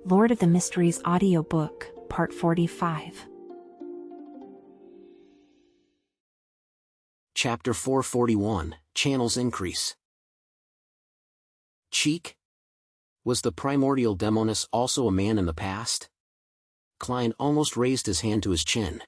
Lord of the Mysteries Audiobook, Part 45. Chapter 441, Channels Increase. Cheek? Was the primordial demoness also a man in the past? Klein almost raised his hand to his chin.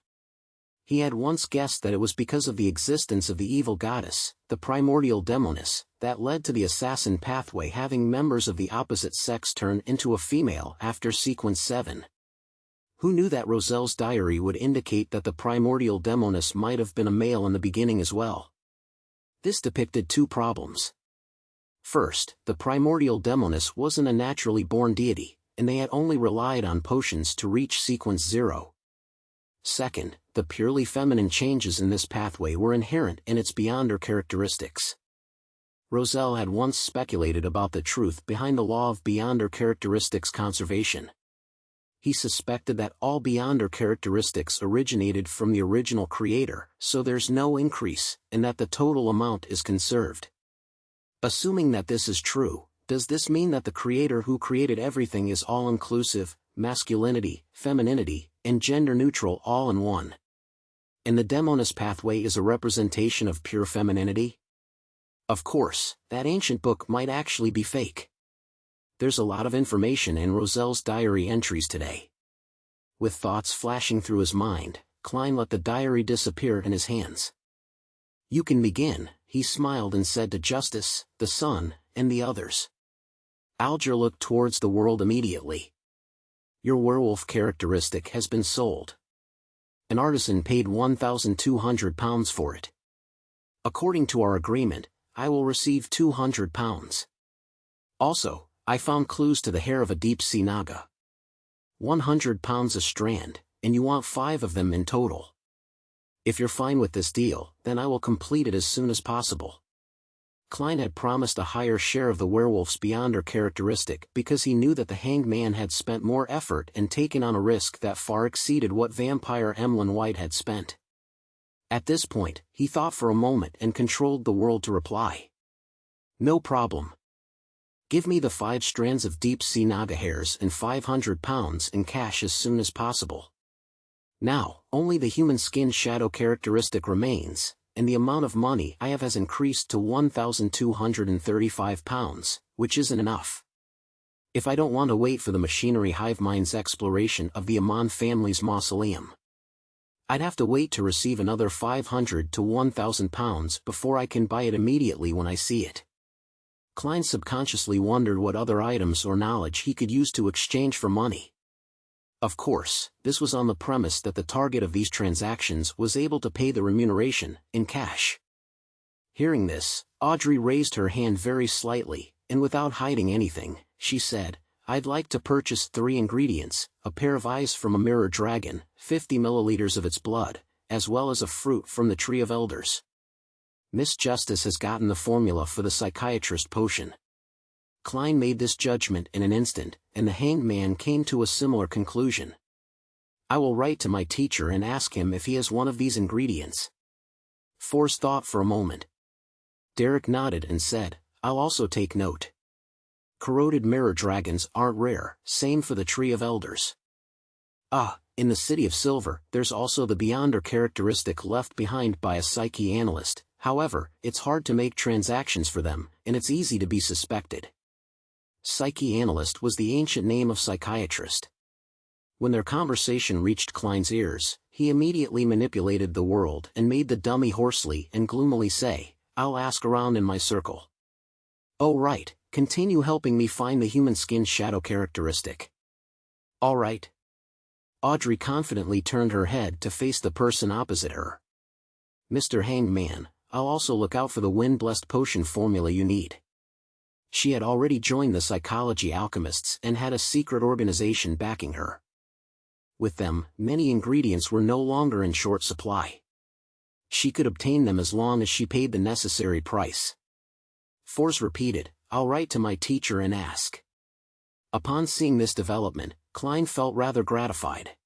He had once guessed that it was because of the existence of the evil goddess, the primordial demoness, that led to the assassin pathway having members of the opposite sex turn into a female after sequence 7. Who knew that Roselle's diary would indicate that the primordial demoness might have been a male in the beginning as well? This depicted two problems. First, the primordial demoness wasn't a naturally born deity, and they had only relied on potions to reach sequence 0. Second, the purely feminine changes in this pathway were inherent in its beyonder characteristics. Roselle had once speculated about the truth behind the law of beyonder characteristics conservation. He suspected that all beyonder characteristics originated from the original creator, so there's no increase, and that the total amount is conserved. Assuming that this is true, does this mean that the creator who created everything is all-inclusive, masculinity, femininity, and gender-neutral all in one? And the demoness pathway is a representation of pure femininity? Of course, that ancient book might actually be fake. There's a lot of information in Roselle's diary entries today. With thoughts flashing through his mind, Klein let the diary disappear in his hands. "You can begin," he smiled and said to Justice, the Sun, and the others. Alger looked towards the world immediately. "Your werewolf characteristic has been sold. An artisan paid £1,200 for it. According to our agreement, I will receive £200. Also, I found clues to the hair of a deep-sea naga. £100 a strand, and you want 5 of them in total. If you're fine with this deal, then I will complete it as soon as possible." Klein had promised a higher share of the werewolf's beyonder characteristic because he knew that the hanged man had spent more effort and taken on a risk that far exceeded what vampire Emlyn White had spent. At this point, he thought for a moment and controlled the world to reply. "No problem. Give me the 5 strands of deep-sea naga hairs and £500 in cash as soon as possible. Now, only the human skin shadow characteristic remains, and the amount of money I have has increased to £1,235, which isn't enough. If I don't want to wait for the machinery Hivemind's exploration of the Amon family's mausoleum, I'd have to wait to receive another £500 to £1,000 before I can buy it immediately when I see it." Klein subconsciously wondered what other items or knowledge he could use to exchange for money. Of course, this was on the premise that the target of these transactions was able to pay the remuneration in cash. Hearing this, Audrey raised her hand very slightly, and without hiding anything, she said, "I'd like to purchase 3 ingredients, a pair of eyes from a mirror dragon, 50 milliliters of its blood, as well as a fruit from the Tree of Elders." Miss Justice has gotten the formula for the psychiatrist potion. Klein made this judgment in an instant, and the hanged man came to a similar conclusion. "I will write to my teacher and ask him if he has one of these ingredients." Force thought for a moment. Derek nodded and said, "I'll also take note. Corroded mirror dragons aren't rare, same for the Tree of Elders. In the City of Silver, there's also the beyonder characteristic left behind by a psyche analyst. However, it's hard to make transactions for them, and it's easy to be suspected." Psyche analyst was the ancient name of psychiatrist. When their conversation reached Klein's ears, he immediately manipulated the world and made the dummy hoarsely and gloomily say, "I'll ask around in my circle." "Oh right, continue helping me find the human skin shadow characteristic." "All right." Audrey confidently turned her head to face the person opposite her. "Mr. Hanged Man, I'll also look out for the wind-blessed potion formula you need." She had already joined the psychology alchemists and had a secret organization backing her. With them, many ingredients were no longer in short supply. She could obtain them as long as she paid the necessary price. Force repeated, "I'll write to my teacher and ask." Upon seeing this development, Klein felt rather gratified.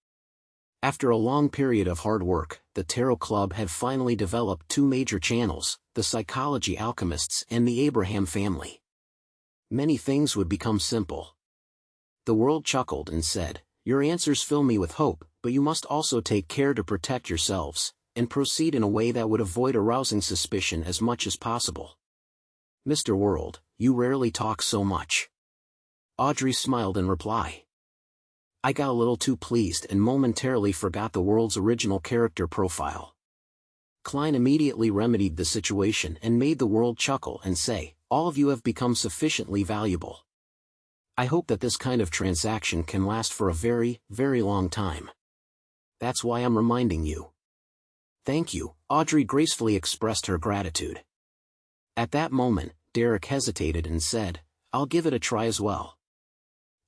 After a long period of hard work, the Tarot Club had finally developed 2 major channels, the Psychology Alchemists and the Abraham family. Many things would become simple. The world chuckled and said, "Your answers fill me with hope, but you must also take care to protect yourselves, and proceed in a way that would avoid arousing suspicion as much as possible." "Mr. World, you rarely talk so much." Audrey smiled in reply. "I got a little too pleased and momentarily forgot the world's original character profile." Klein immediately remedied the situation and made the world chuckle and say, "All of you have become sufficiently valuable. I hope that this kind of transaction can last for a very, very long time. That's why I'm reminding you." "Thank you," Audrey gracefully expressed her gratitude. At that moment, Derek hesitated and said, "I'll give it a try as well.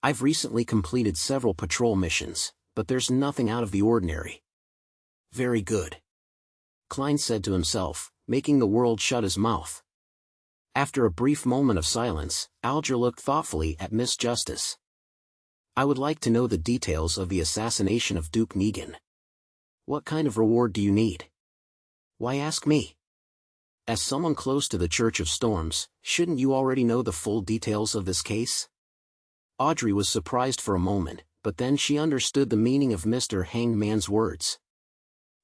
I've recently completed several patrol missions, but there's nothing out of the ordinary." "Very good," Klein said to himself, making the world shut his mouth. After a brief moment of silence, Alger looked thoughtfully at Miss Justice. "I would like to know the details of the assassination of Duke Negan. What kind of reward do you need?" "Why ask me? As someone close to the Church of Storms, shouldn't you already know the full details of this case?" Audrey was surprised for a moment, but then she understood the meaning of Mr. Hangman's words.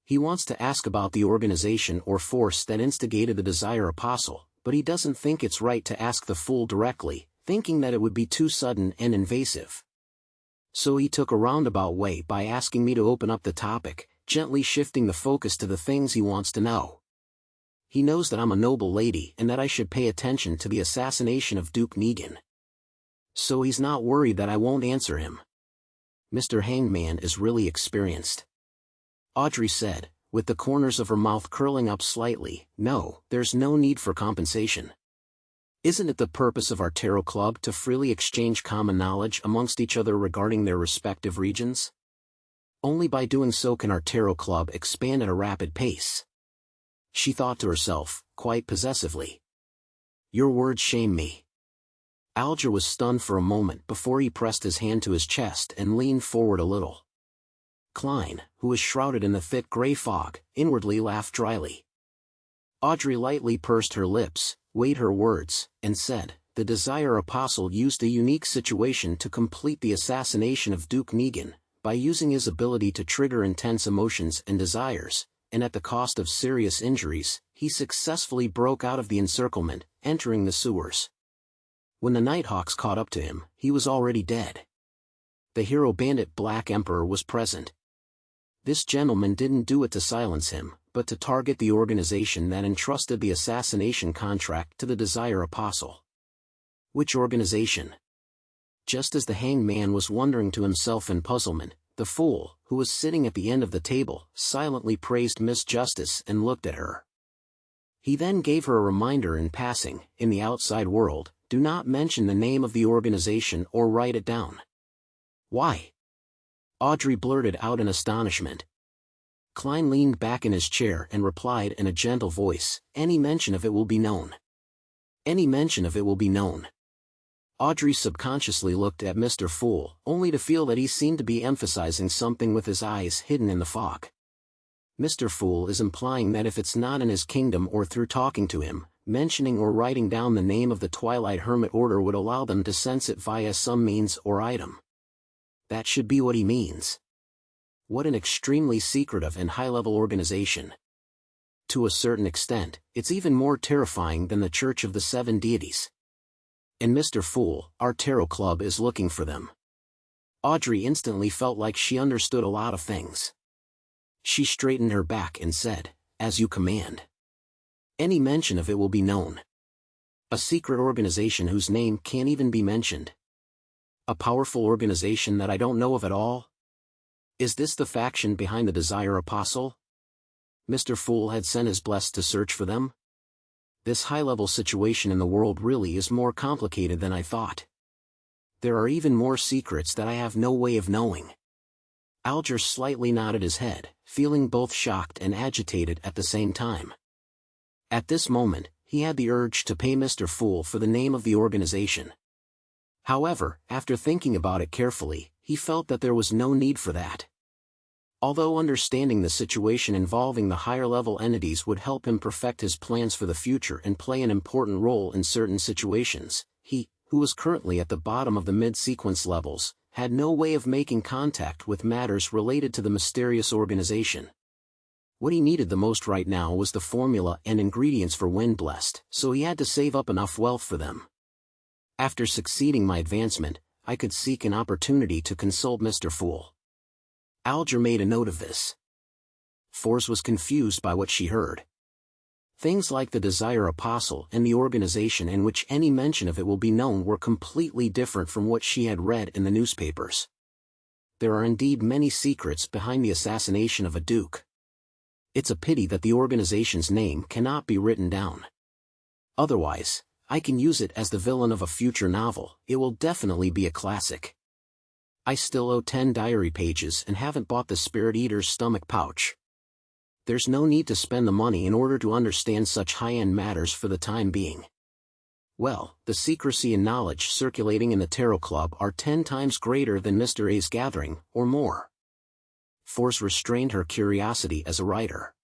He wants to ask about the organization or force that instigated the Desire Apostle, but he doesn't think it's right to ask the fool directly, thinking that it would be too sudden and invasive. So he took a roundabout way by asking me to open up the topic, gently shifting the focus to the things he wants to know. He knows that I'm a noble lady and that I should pay attention to the assassination of Duke Negan. So he's not worried that I won't answer him. Mr. Hangman is really experienced," Audrey said, with the corners of her mouth curling up slightly. "No, there's no need for compensation. Isn't it the purpose of our tarot club to freely exchange common knowledge amongst each other regarding their respective regions? Only by doing so can our tarot club expand at a rapid pace." She thought to herself, quite possessively. "Your words shame me." Alger was stunned for a moment before he pressed his hand to his chest and leaned forward a little. Klein, who was shrouded in the thick gray fog, inwardly laughed dryly. Audrey lightly pursed her lips, weighed her words, and said, "The Desire Apostle used a unique situation to complete the assassination of Duke Negan, by using his ability to trigger intense emotions and desires, and at the cost of serious injuries, he successfully broke out of the encirclement, entering the sewers. When the Nighthawks caught up to him, he was already dead. The hero bandit Black Emperor was present. This gentleman didn't do it to silence him, but to target the organization that entrusted the assassination contract to the Desire Apostle." "Which organization?" Just as the hangman was wondering to himself in puzzlement, the fool, who was sitting at the end of the table, silently praised Miss Justice and looked at her. He then gave her a reminder in passing, "In the outside world, do not mention the name of the organization or write it down." "Why?" Audrey blurted out in astonishment. Klein leaned back in his chair and replied in a gentle voice, "Any mention of it will be known. Any mention of it will be known." Audrey subconsciously looked at Mr. Fool, only to feel that he seemed to be emphasizing something with his eyes hidden in the fog. Mr. Fool is implying that if it's not in his kingdom or through talking to him, mentioning or writing down the name of the Twilight Hermit Order would allow them to sense it via some means or item. That should be what he means. What an extremely secretive and high-level organization. To a certain extent, it's even more terrifying than the Church of the Seven Deities. And Mr. Fool, our tarot club is looking for them. Audrey instantly felt like she understood a lot of things. She straightened her back and said, "As you command. Any mention of it will be known. A secret organization whose name can't even be mentioned. A powerful organization that I don't know of at all? Is this the faction behind the Desire Apostle? Mr. Fool had sent his blessed to search for them? This high-level situation in the world really is more complicated than I thought. There are even more secrets that I have no way of knowing." Alger slightly nodded his head, feeling both shocked and agitated at the same time. At this moment, he had the urge to pay Mr. Fool for the name of the organization. However, after thinking about it carefully, he felt that there was no need for that. Although understanding the situation involving the higher-level entities would help him perfect his plans for the future and play an important role in certain situations, he, who was currently at the bottom of the mid-sequence levels, had no way of making contact with matters related to the mysterious organization. What he needed the most right now was the formula and ingredients for Windblessed, so he had to save up enough wealth for them. After succeeding my advancement, I could seek an opportunity to consult Mr. Fool. Alger made a note of this. Force was confused by what she heard. Things like the Desire Apostle and the organization in which any mention of it will be known were completely different from what she had read in the newspapers. There are indeed many secrets behind the assassination of a duke. It's a pity that the organization's name cannot be written down. Otherwise, I can use it as the villain of a future novel. It will definitely be a classic. I still owe 10 diary pages and haven't bought the Spirit Eater's stomach pouch. There's no need to spend the money in order to understand such high-end matters for the time being. Well, the secrecy and knowledge circulating in the Tarot Club are 10 times greater than Mr. A's gathering, or more. Force restrained her curiosity as a writer.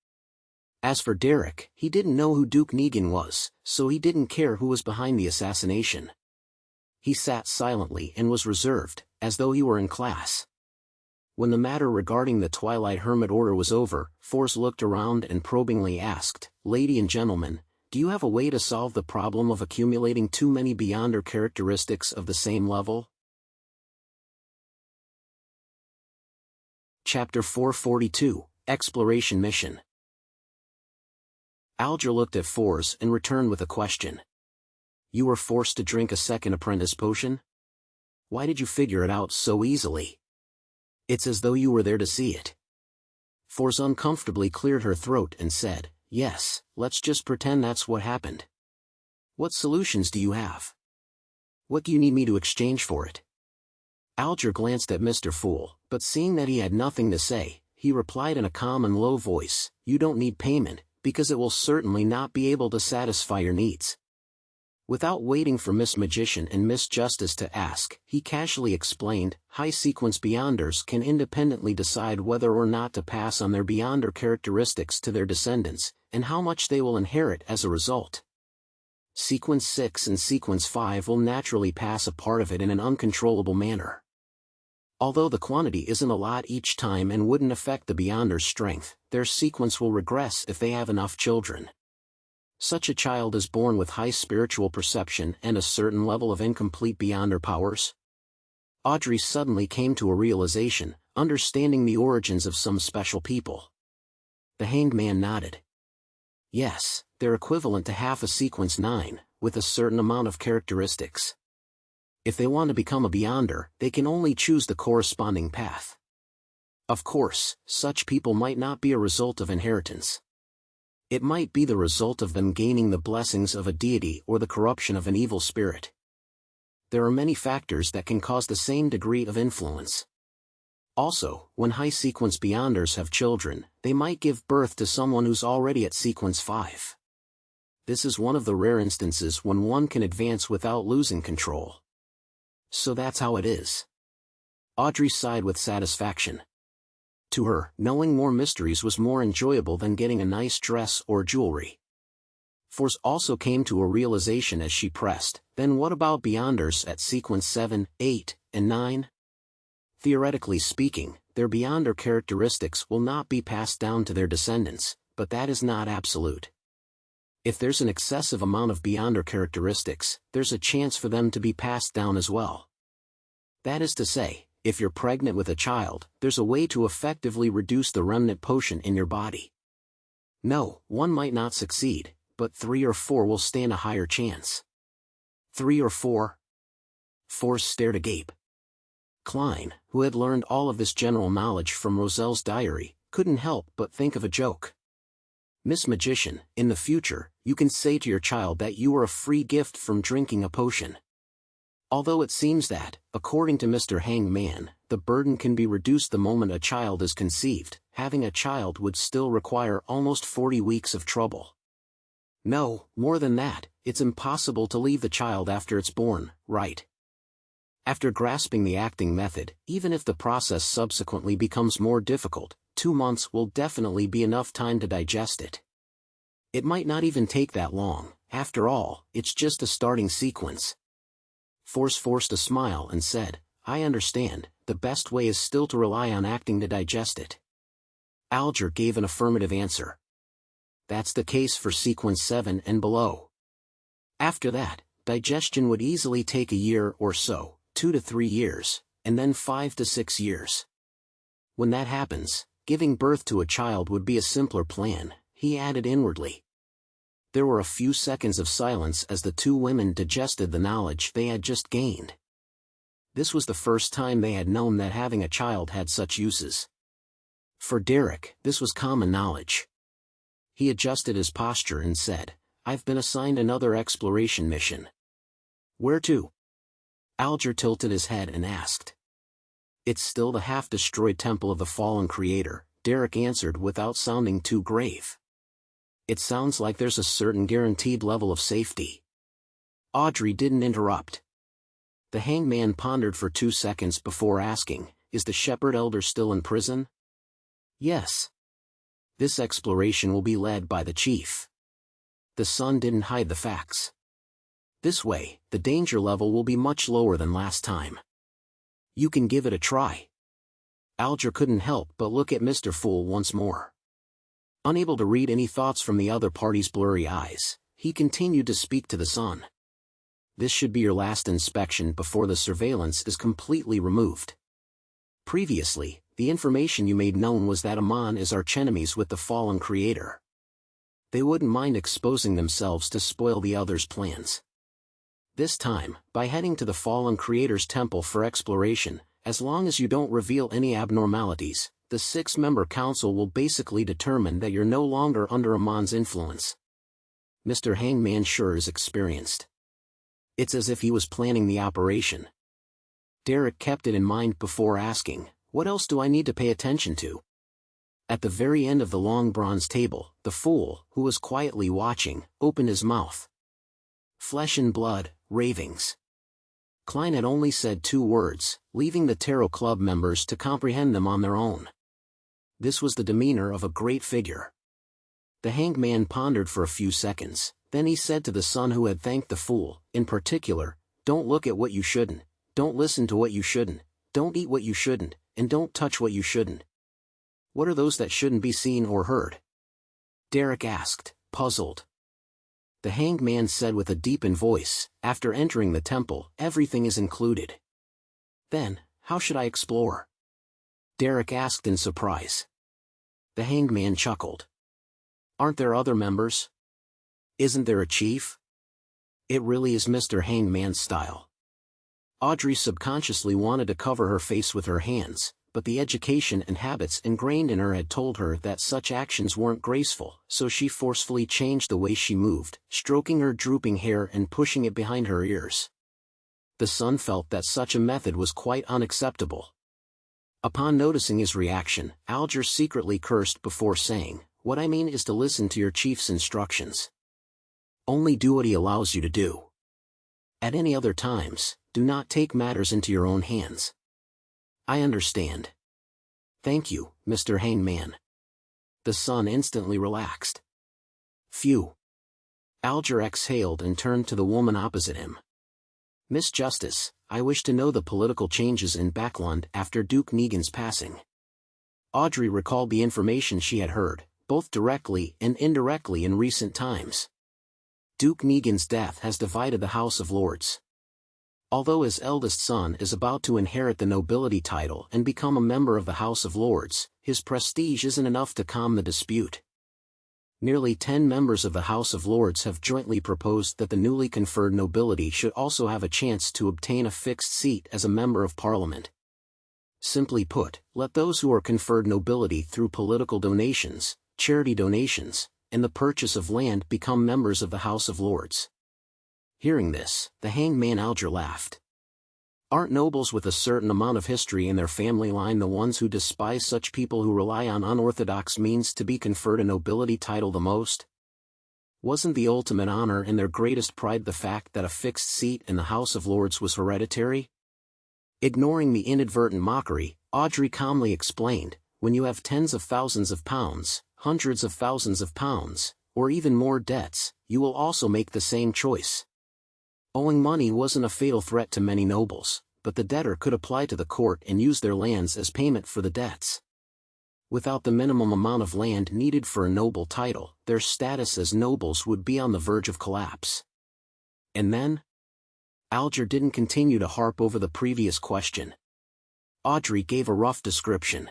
As for Derek, he didn't know who Duke Negan was, so he didn't care who was behind the assassination. He sat silently and was reserved, as though he were in class. When the matter regarding the Twilight Hermit Order was over, Force looked around and probingly asked, "Lady and gentlemen, do you have a way to solve the problem of accumulating too many Beyonder characteristics of the same level?" Chapter 442, Exploration Mission. Alger looked at Force and returned with a question. "You were forced to drink a second apprentice potion? Why did you figure it out so easily? It's as though you were there to see it." Force uncomfortably cleared her throat and said, "Yes, let's just pretend that's what happened. What solutions do you have? What do you need me to exchange for it?" Alger glanced at Mr. Fool, but seeing that he had nothing to say, he replied in a calm and low voice, "You don't need payment, because it will certainly not be able to satisfy your needs." Without waiting for Miss Magician and Miss Justice to ask, he casually explained, "High-sequence Beyonders can independently decide whether or not to pass on their Beyonder characteristics to their descendants, and how much they will inherit as a result. Sequence 6 and Sequence 5 will naturally pass a part of it in an uncontrollable manner. Although the quantity isn't a lot each time and wouldn't affect the Beyonder's strength, their sequence will regress if they have enough children. Such a child is born with high spiritual perception and a certain level of incomplete Beyonder powers." Audrey suddenly came to a realization, understanding the origins of some special people. The Hanged Man nodded. "Yes, they're equivalent to half a Sequence 9, with a certain amount of characteristics. If they want to become a Beyonder, they can only choose the corresponding path. Of course, such people might not be a result of inheritance. It might be the result of them gaining the blessings of a deity or the corruption of an evil spirit. There are many factors that can cause the same degree of influence. Also, when high-sequence Beyonders have children, they might give birth to someone who's already at Sequence 5. This is one of the rare instances when one can advance without losing control. So that's how it is." Audrey sighed with satisfaction. To her, knowing more mysteries was more enjoyable than getting a nice dress or jewelry. Force also came to a realization as she pressed, "Then what about Beyonders at Sequence 7, 8, and 9? Theoretically speaking, their Beyonder characteristics will not be passed down to their descendants, but that is not absolute. If there's an excessive amount of Beyonder characteristics, there's a chance for them to be passed down as well. That is to say, if you're pregnant with a child, there's a way to effectively reduce the remnant potion in your body. No, one might not succeed, but 3 or 4 will stand a higher chance." 3 or 4? Force stared agape. Klein, who had learned all of this general knowledge from Roselle's diary, couldn't help but think of a joke. "Miss Magician, in the future, you can say to your child that you are a free gift from drinking a potion. Although it seems that, according to Mr. Hanged Man, the burden can be reduced the moment a child is conceived, having a child would still require almost 40 weeks of trouble. No, more than that, it's impossible to leave the child after it's born, right? After grasping the acting method, even if the process subsequently becomes more difficult, 2 months will definitely be enough time to digest it. It might not even take that long, after all, it's just a starting sequence." Force forced a smile and said, I understand, the best way is still to rely on acting to digest it. Alger gave an affirmative answer. That's the case for sequence 7 and below. After that, digestion would easily take a year or so, 2 to 3 years, and then 5 to 6 years. When that happens, giving birth to a child would be a simpler plan, he added inwardly. There were a few seconds of silence as the two women digested the knowledge they had just gained. This was the first time they had known that having a child had such uses. For Derek, this was common knowledge. He adjusted his posture and said, "I've been assigned another exploration mission." "Where to?" Alger tilted his head and asked. "It's still the half-destroyed temple of the fallen creator," Derek answered without sounding too grave. "It sounds like there's a certain guaranteed level of safety." Audrey didn't interrupt. The hangman pondered for 2 seconds before asking, "Is the shepherd elder still in prison?" "Yes. This exploration will be led by the chief." The son didn't hide the facts. "This way, the danger level will be much lower than last time. You can give it a try." Alger couldn't help but look at Mr. Fool once more. Unable to read any thoughts from the other party's blurry eyes, he continued to speak to the son. "This should be your last inspection before the surveillance is completely removed. Previously, the information you made known was that Amon is archenemies with the fallen creator. They wouldn't mind exposing themselves to spoil the other's plans. This time, by heading to the fallen creator's temple for exploration, as long as you don't reveal any abnormalities, the 6-member council will basically determine that you're no longer under Amon's influence." Mr. Hangman sure is experienced. It's as if he was planning the operation. Derek kept it in mind before asking, "What else do I need to pay attention to?" At the very end of the long bronze table, the fool, who was quietly watching, opened his mouth. "Flesh and blood, ravings." Klein had only said 2 words, leaving the Tarot Club members to comprehend them on their own. This was the demeanor of a great figure. The hangman pondered for a few seconds, then he said to the son who had thanked the fool, in particular, "Don't look at what you shouldn't, don't listen to what you shouldn't, don't eat what you shouldn't, and don't touch what you shouldn't." "What are those that shouldn't be seen or heard?" Derek asked, puzzled. The hangman said with a deepened voice, "After entering the temple, everything is included." "Then, how should I explore?" Derek asked in surprise. The hangman chuckled. "Aren't there other members? Isn't there a chief?" It really is Mr. Hangman's style. Audrey subconsciously wanted to cover her face with her hands, but the education and habits ingrained in her had told her that such actions weren't graceful, so she forcefully changed the way she moved, stroking her drooping hair and pushing it behind her ears. The son felt that such a method was quite unacceptable. Upon noticing his reaction, Alger secretly cursed before saying, "What I mean is to listen to your chief's instructions. Only do what he allows you to do. At any other times, do not take matters into your own hands." "I understand. Thank you, Mr. Hangman." The son instantly relaxed. "Phew." Alger exhaled and turned to the woman opposite him. "Miss Justice, I wish to know the political changes in Backland after Duke Negan's passing." Audrey recalled the information she had heard, both directly and indirectly in recent times. Duke Negan's death has divided the House of Lords. Although his eldest son is about to inherit the nobility title and become a member of the House of Lords, his prestige isn't enough to calm the dispute. Nearly 10 members of the House of Lords have jointly proposed that the newly conferred nobility should also have a chance to obtain a fixed seat as a member of Parliament. Simply put, let those who are conferred nobility through political donations, charity donations, and the purchase of land become members of the House of Lords. Hearing this, the hangman Alger laughed. Aren't nobles with a certain amount of history in their family line the ones who despise such people who rely on unorthodox means to be conferred a nobility title the most? Wasn't the ultimate honor and their greatest pride the fact that a fixed seat in the House of Lords was hereditary? Ignoring the inadvertent mockery, Audrey calmly explained, when you have tens of thousands of pounds, hundreds of thousands of pounds, or even more debts, you will also make the same choice. Owing money wasn't a fatal threat to many nobles, but the debtor could apply to the court and use their lands as payment for the debts. Without the minimum amount of land needed for a noble title, their status as nobles would be on the verge of collapse. And then? Alger didn't continue to harp over the previous question. Audrey gave a rough description.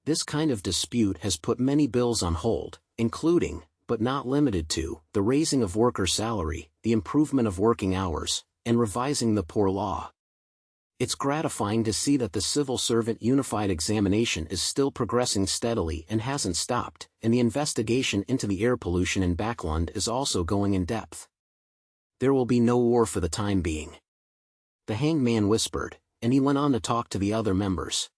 This kind of dispute has put many bills on hold, including, but not limited to, the raising of worker salary, the improvement of working hours, and revising the poor law. It's gratifying to see that the Civil Servant Unified Examination is still progressing steadily and hasn't stopped, and the investigation into the air pollution in Backlund is also going in depth. There will be no war for the time being. The hangman whispered, and he went on to talk to the other members.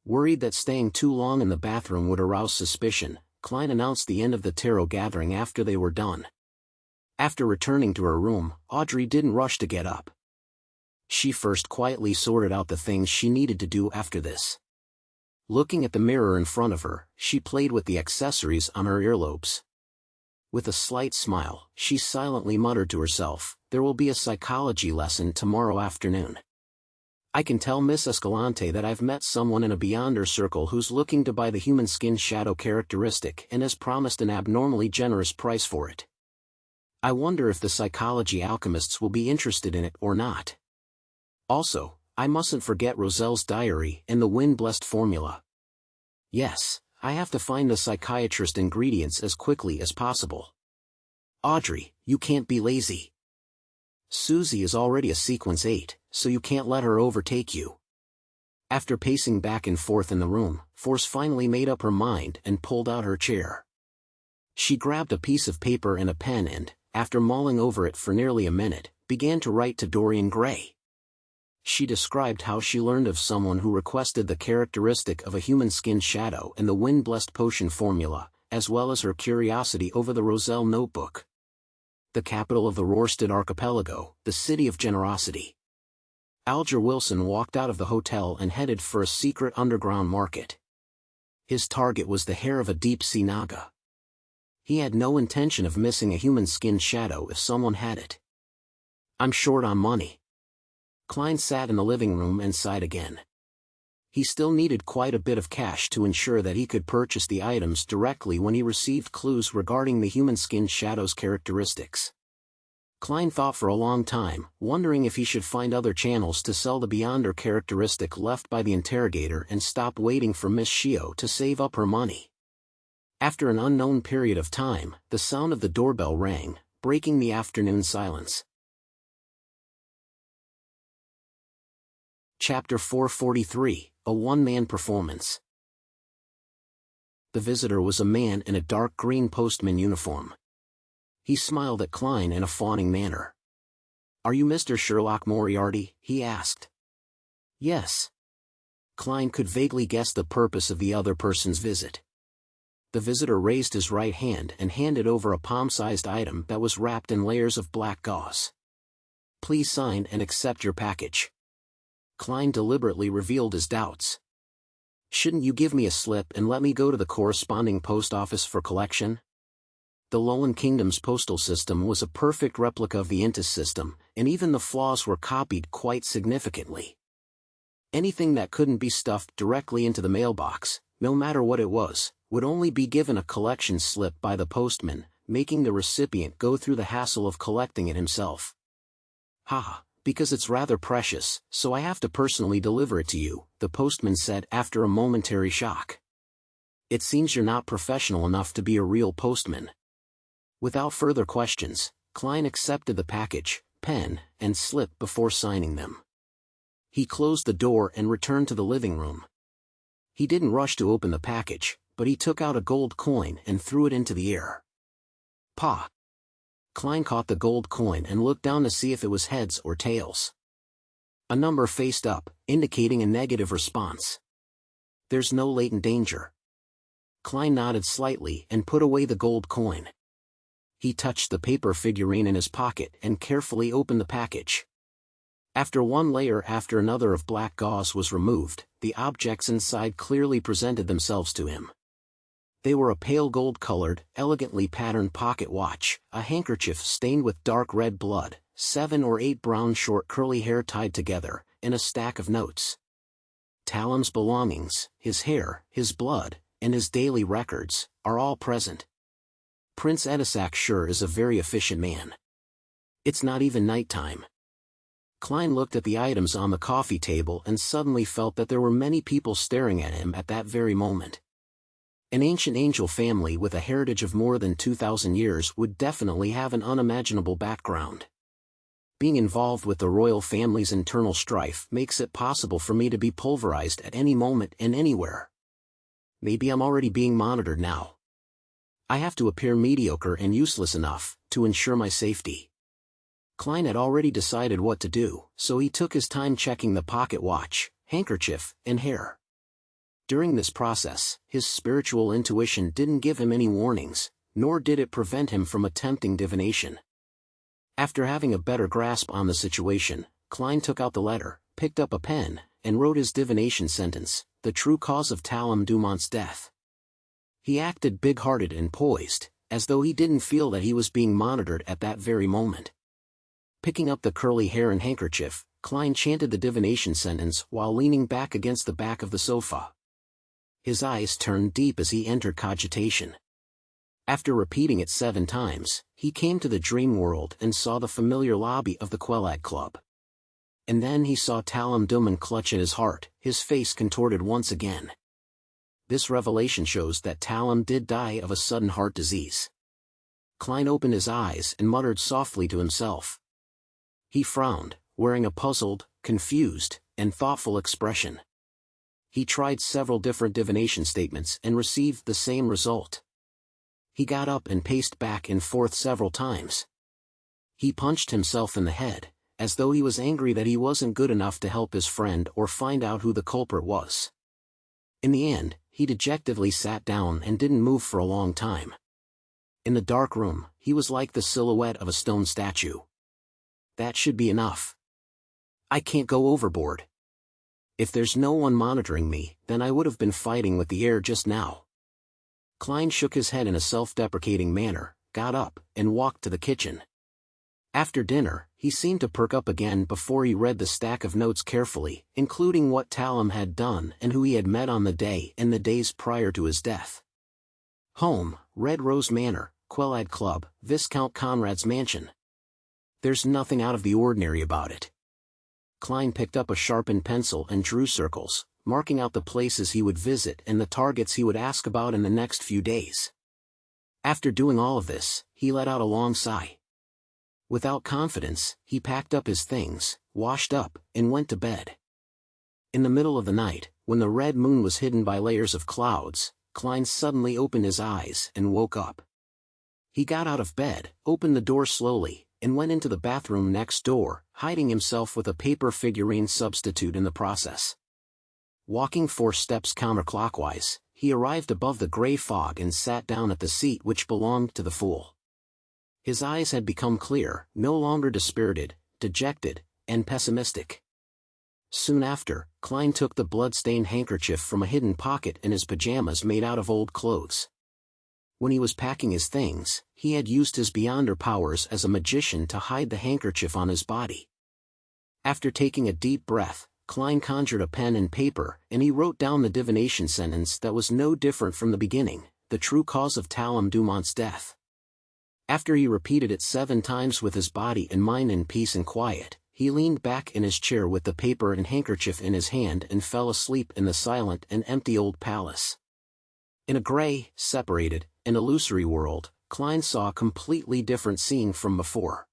Worried that staying too long in the bathroom would arouse suspicion, Klein announced the end of the tarot gathering after they were done. After returning to her room, Audrey didn't rush to get up. She first quietly sorted out the things she needed to do after this. Looking at the mirror in front of her, she played with the accessories on her earlobes. With a slight smile, she silently muttered to herself, "There will be a psychology lesson tomorrow afternoon. I can tell Miss Escalante that I've met someone in a Beyonder circle who's looking to buy the human skin shadow characteristic and has promised an abnormally generous price for it. I wonder if the psychology alchemists will be interested in it or not. Also, I mustn't forget Roselle's diary and the wind-blessed formula. Yes, I have to find the psychiatrist ingredients as quickly as possible. Audrey, you can't be lazy. Susie is already a sequence 8, so you can't let her overtake you." After pacing back and forth in the room, Force finally made up her mind and pulled out her chair. She grabbed a piece of paper and a pen and, after mulling over it for nearly a minute, began to write to Dorian Gray. She described how she learned of someone who requested the characteristic of a human skin shadow and the wind-blessed potion formula, as well as her curiosity over the Roselle notebook. The capital of the Rorstad archipelago, the city of generosity. Alger Wilson walked out of the hotel and headed for a secret underground market. His target was the hair of a deep-sea naga. He had no intention of missing a human skin shadow if someone had it. "I'm short on money." Klein sat in the living room and sighed again. He still needed quite a bit of cash to ensure that he could purchase the items directly when he received clues regarding the human skin shadow's characteristics. Klein thought for a long time, wondering if he should find other channels to sell the Beyonder characteristic left by the interrogator and stop waiting for Miss Shio to save up her money. After an unknown period of time, the sound of the doorbell rang, breaking the afternoon silence. Chapter 443, A One-Man Performance. The visitor was a man in a dark green postman uniform. He smiled at Klein in a fawning manner. "Are you Mr. Sherlock Moriarty?" he asked. "Yes." Klein could vaguely guess the purpose of the other person's visit. The visitor raised his right hand and handed over a palm-sized item that was wrapped in layers of black gauze. "Please sign and accept your package." Klein deliberately revealed his doubts. "Shouldn't you give me a slip and let me go to the corresponding post office for collection?" The Lowland Kingdom's postal system was a perfect replica of the Intis system, and even the flaws were copied quite significantly. Anything that couldn't be stuffed directly into the mailbox, no matter what it was, would only be given a collection slip by the postman, making the recipient go through the hassle of collecting it himself. "Ha! Because it's rather precious, so I have to personally deliver it to you," the postman said after a momentary shock. "It seems you're not professional enough to be a real postman." Without further questions, Klein accepted the package, pen, and slip before signing them. He closed the door and returned to the living room. He didn't rush to open the package, but he took out a gold coin and threw it into the air. "Pa!" Klein caught the gold coin and looked down to see if it was heads or tails. A number faced up, indicating a negative response. "There's no latent danger." Klein nodded slightly and put away the gold coin. He touched the paper figurine in his pocket and carefully opened the package. After one layer after another of black gauze was removed, the objects inside clearly presented themselves to him. They were a pale gold-colored, elegantly patterned pocket watch, a handkerchief stained with dark red blood, 7 or 8 brown short curly hair tied together, and a stack of notes. Talam's belongings, his hair, his blood, and his daily records, are all present. Prince Edisac sure is a very efficient man. It's not even nighttime. Klein looked at the items on the coffee table and suddenly felt that there were many people staring at him at that very moment. An ancient angel family with a heritage of more than 2,000 years would definitely have an unimaginable background. Being involved with the royal family's internal strife makes it possible for me to be pulverized at any moment and anywhere. Maybe I'm already being monitored now. I have to appear mediocre and useless enough to ensure my safety. Klein had already decided what to do, so he took his time checking the pocket watch, handkerchief, and hair. During this process, his spiritual intuition didn't give him any warnings, nor did it prevent him from attempting divination. After having a better grasp on the situation, Klein took out the letter, picked up a pen, and wrote his divination sentence, the true cause of Talam Dumont's death. He acted big-hearted and poised, as though he didn't feel that he was being monitored at that very moment. Picking up the curly hair and handkerchief, Klein chanted the divination sentence while leaning back against the back of the sofa. His eyes turned deep as he entered cogitation. After repeating it 7 times, he came to the dream world and saw the familiar lobby of the Quellad Club. And then he saw Talam Dumont clutch at his heart, his face contorted once again. This revelation shows that Talam did die of a sudden heart disease. Klein opened his eyes and muttered softly to himself. He frowned, wearing a puzzled, confused, and thoughtful expression. He tried several different divination statements and received the same result. He got up and paced back and forth several times. He punched himself in the head, as though he was angry that he wasn't good enough to help his friend or find out who the culprit was. In the end, he dejectedly sat down and didn't move for a long time. In the dark room, he was like the silhouette of a stone statue. That should be enough. I can't go overboard. If there's no one monitoring me, then I would have been fighting with the air just now. Klein shook his head in a self-deprecating manner, got up, and walked to the kitchen. After dinner, he seemed to perk up again before he read the stack of notes carefully, including what Talam had done and who he had met on the day and the days prior to his death. Home, Red Rose Manor, Quellad Club, Viscount Conrad's mansion. There's nothing out of the ordinary about it. Klein picked up a sharpened pencil and drew circles, marking out the places he would visit and the targets he would ask about in the next few days. After doing all of this, he let out a long sigh. Without confidence, he packed up his things, washed up, and went to bed. In the middle of the night, when the red moon was hidden by layers of clouds, Klein suddenly opened his eyes and woke up. He got out of bed, opened the door slowly, and went into the bathroom next door, hiding himself with a paper figurine substitute in the process. Walking 4 steps counterclockwise, he arrived above the gray fog and sat down at the seat which belonged to the fool. His eyes had become clear, no longer dispirited, dejected, and pessimistic. Soon after, Klein took the blood-stained handkerchief from a hidden pocket in his pajamas made out of old clothes. When he was packing his things, he had used his beyonder powers as a magician to hide the handkerchief on his body. After taking a deep breath, Klein conjured a pen and paper, and he wrote down the divination sentence that was no different from the beginning, the true cause of Talam Dumont's death. After he repeated it 7 times with his body and mind in peace and quiet, he leaned back in his chair with the paper and handkerchief in his hand and fell asleep in the silent and empty old palace. In a gray, separated, and illusory world, Klein saw a completely different scene from before.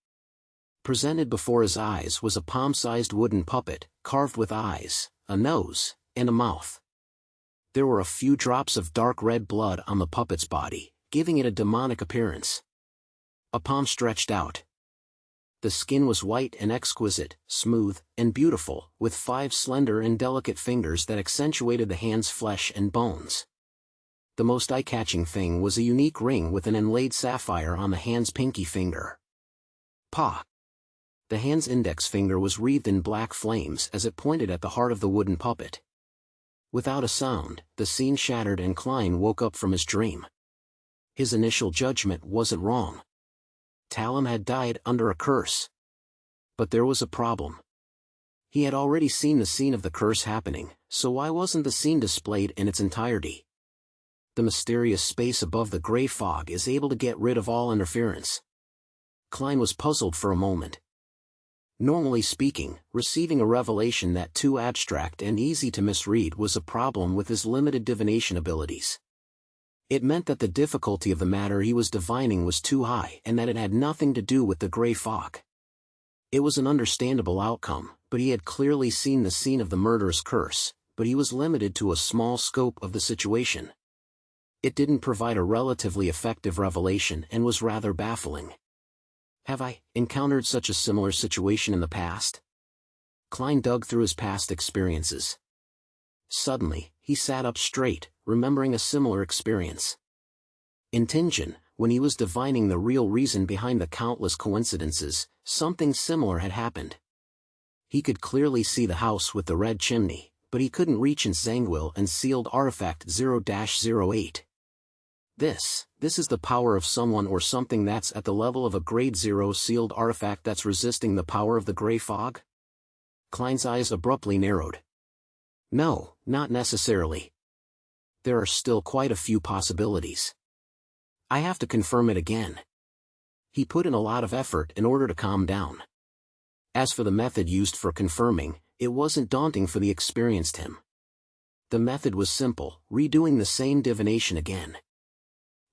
Presented before his eyes was a palm-sized wooden puppet, carved with eyes, a nose, and a mouth. There were a few drops of dark red blood on the puppet's body, giving it a demonic appearance. A palm stretched out. The skin was white and exquisite, smooth, and beautiful, with 5 slender and delicate fingers that accentuated the hand's flesh and bones. The most eye-catching thing was a unique ring with an inlaid sapphire on the hand's pinky finger. Pa! The hand's index finger was wreathed in black flames as it pointed at the heart of the wooden puppet. Without a sound, the scene shattered and Klein woke up from his dream. His initial judgment wasn't wrong. Talam had died under a curse. But there was a problem. He had already seen the scene of the curse happening, so why wasn't the scene displayed in its entirety? The mysterious space above the gray fog is able to get rid of all interference. Klein was puzzled for a moment. Normally speaking, receiving a revelation that too abstract and easy to misread was a problem with his limited divination abilities. It meant that the difficulty of the matter he was divining was too high and that it had nothing to do with the gray fog. It was an understandable outcome, but he had clearly seen the scene of the murderous curse, but he was limited to a small scope of the situation. It didn't provide a relatively effective revelation and was rather baffling. Have I encountered such a similar situation in the past? Klein dug through his past experiences. Suddenly, he sat up straight, remembering a similar experience. In Tianjin, when he was divining the real reason behind the countless coincidences, something similar had happened. He could clearly see the house with the red chimney, but he couldn't reach its Zangwil and sealed artifact 0-08. This is the power of someone or something that's at the level of a grade 0 sealed artifact that's resisting the power of the gray fog? Klein's eyes abruptly narrowed. No, not necessarily. There are still quite a few possibilities. I have to confirm it again. He put in a lot of effort in order to calm down. As for the method used for confirming, it wasn't daunting for the experienced him. The method was simple, redoing the same divination again.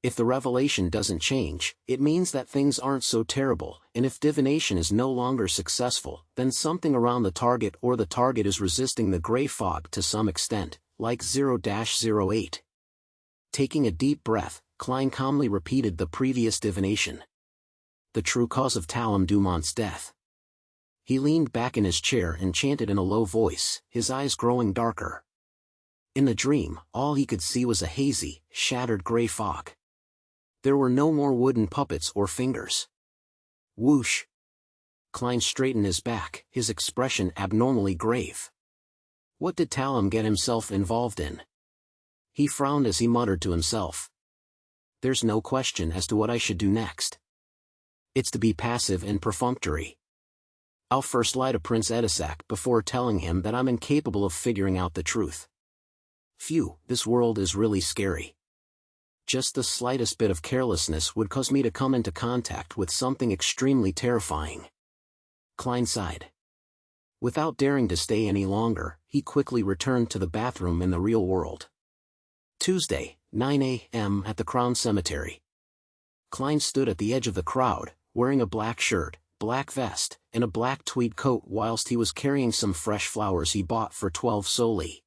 If the revelation doesn't change, it means that things aren't so terrible, and if divination is no longer successful, then something around the target or the target is resisting the gray fog to some extent, like 0-08. Taking a deep breath, Klein calmly repeated the previous divination. The true cause of Talon Dumont's death. He leaned back in his chair and chanted in a low voice, his eyes growing darker. In the dream, all he could see was a hazy, shattered gray fog. There were no more wooden puppets or fingers. Whoosh! Klein straightened his back, his expression abnormally grave. What did Talon get himself involved in? He frowned as he muttered to himself. There's no question as to what I should do next. It's to be passive and perfunctory. I'll first lie to Prince Edisac before telling him that I'm incapable of figuring out the truth. Phew, this world is really scary. Just the slightest bit of carelessness would cause me to come into contact with something extremely terrifying. Klein sighed. Without daring to stay any longer, he quickly returned to the bathroom in the real world. Tuesday, 9 a.m. at the Crown Cemetery. Klein stood at the edge of the crowd, wearing a black shirt, black vest, and a black tweed coat whilst he was carrying some fresh flowers he bought for 12 soli.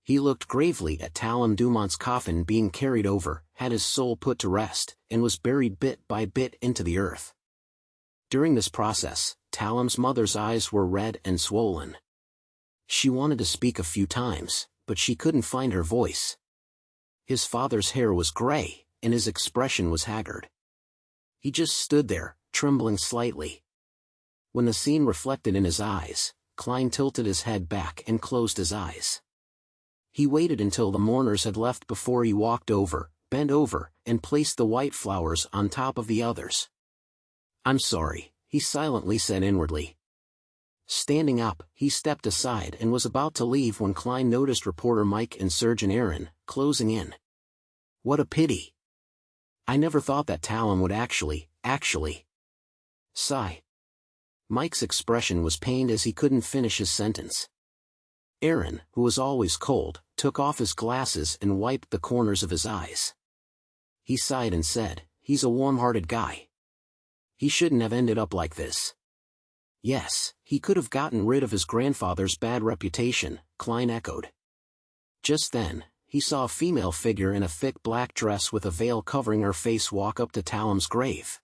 He looked gravely at Talon Dumont's coffin being carried over, had his soul put to rest, and was buried bit by bit into the earth. During this process, Talon's mother's eyes were red and swollen. She wanted to speak a few times, but she couldn't find her voice. His father's hair was gray, and his expression was haggard. He just stood there, trembling slightly. When the scene reflected in his eyes, Klein tilted his head back and closed his eyes. He waited until the mourners had left before he walked over, bent over, and placed the white flowers on top of the others. I'm sorry, he silently said inwardly. Standing up, he stepped aside and was about to leave when Klein noticed reporter Mike and Surgeon Aaron, closing in. What a pity. I never thought that Talon would actually. Sigh. Mike's expression was pained as he couldn't finish his sentence. Aaron, who was always cold, took off his glasses and wiped the corners of his eyes. He sighed and said, he's a warm-hearted guy. He shouldn't have ended up like this. Yes, he could have gotten rid of his grandfather's bad reputation, Klein echoed. Just then, he saw a female figure in a thick black dress with a veil covering her face walk up to Talon's grave.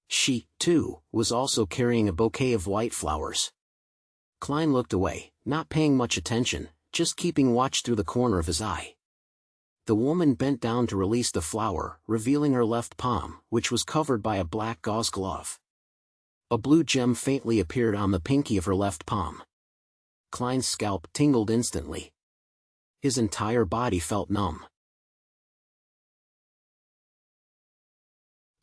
She, too, was also carrying a bouquet of white flowers. Klein looked away, not paying much attention, just keeping watch through the corner of his eye. The woman bent down to release the flower, revealing her left palm, which was covered by a black gauze glove. A blue gem faintly appeared on the pinky of her left palm. Klein's scalp tingled instantly. His entire body felt numb.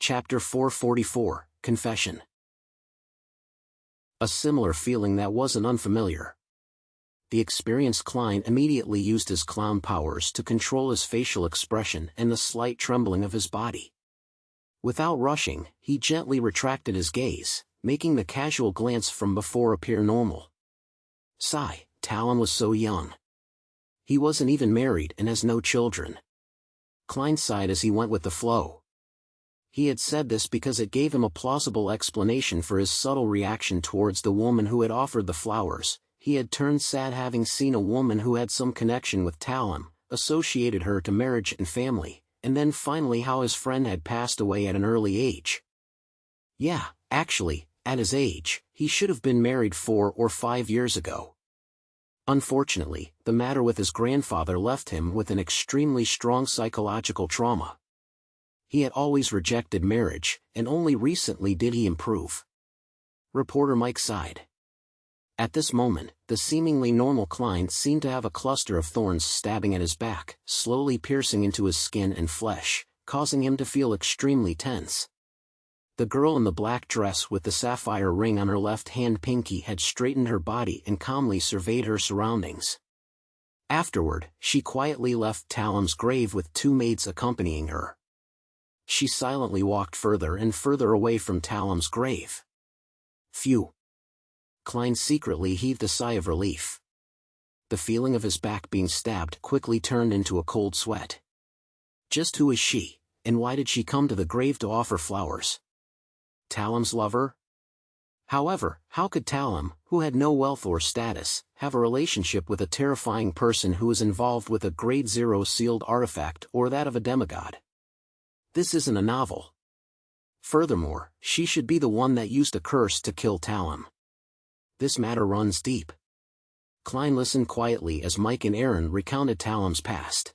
Chapter 444, Confession. A similar feeling that wasn't unfamiliar. The experienced Klein immediately used his clown powers to control his facial expression and the slight trembling of his body. Without rushing, he gently retracted his gaze, making the casual glance from before appear normal. Sigh, Talon was so young. He wasn't even married and has no children. Klein sighed as he went with the flow. He had said this because it gave him a plausible explanation for his subtle reaction towards the woman who had offered the flowers. He had turned sad having seen a woman who had some connection with Talon, associated her to marriage and family, and then finally how his friend had passed away at an early age. Yeah, actually, at his age, he should have been married 4 or 5 years ago. Unfortunately, the matter with his grandfather left him with an extremely strong psychological trauma. He had always rejected marriage, and only recently did he improve. Reporter Mike sighed. At this moment, the seemingly normal Klein seemed to have a cluster of thorns stabbing at his back, slowly piercing into his skin and flesh, causing him to feel extremely tense. The girl in the black dress with the sapphire ring on her left-hand pinky had straightened her body and calmly surveyed her surroundings. Afterward, she quietly left Talon's grave with 2 maids accompanying her. She silently walked further and further away from Talon's grave. Phew. Klein secretly heaved a sigh of relief. The feeling of his back being stabbed quickly turned into a cold sweat. Just who is she, and why did she come to the grave to offer flowers? Talon's lover? However, how could Talon, who had no wealth or status, have a relationship with a terrifying person who is involved with a Grade 0 sealed artifact or that of a demigod? This isn't a novel. Furthermore, she should be the one that used a curse to kill Talon. This matter runs deep. Klein listened quietly as Mike and Aaron recounted Talon's past.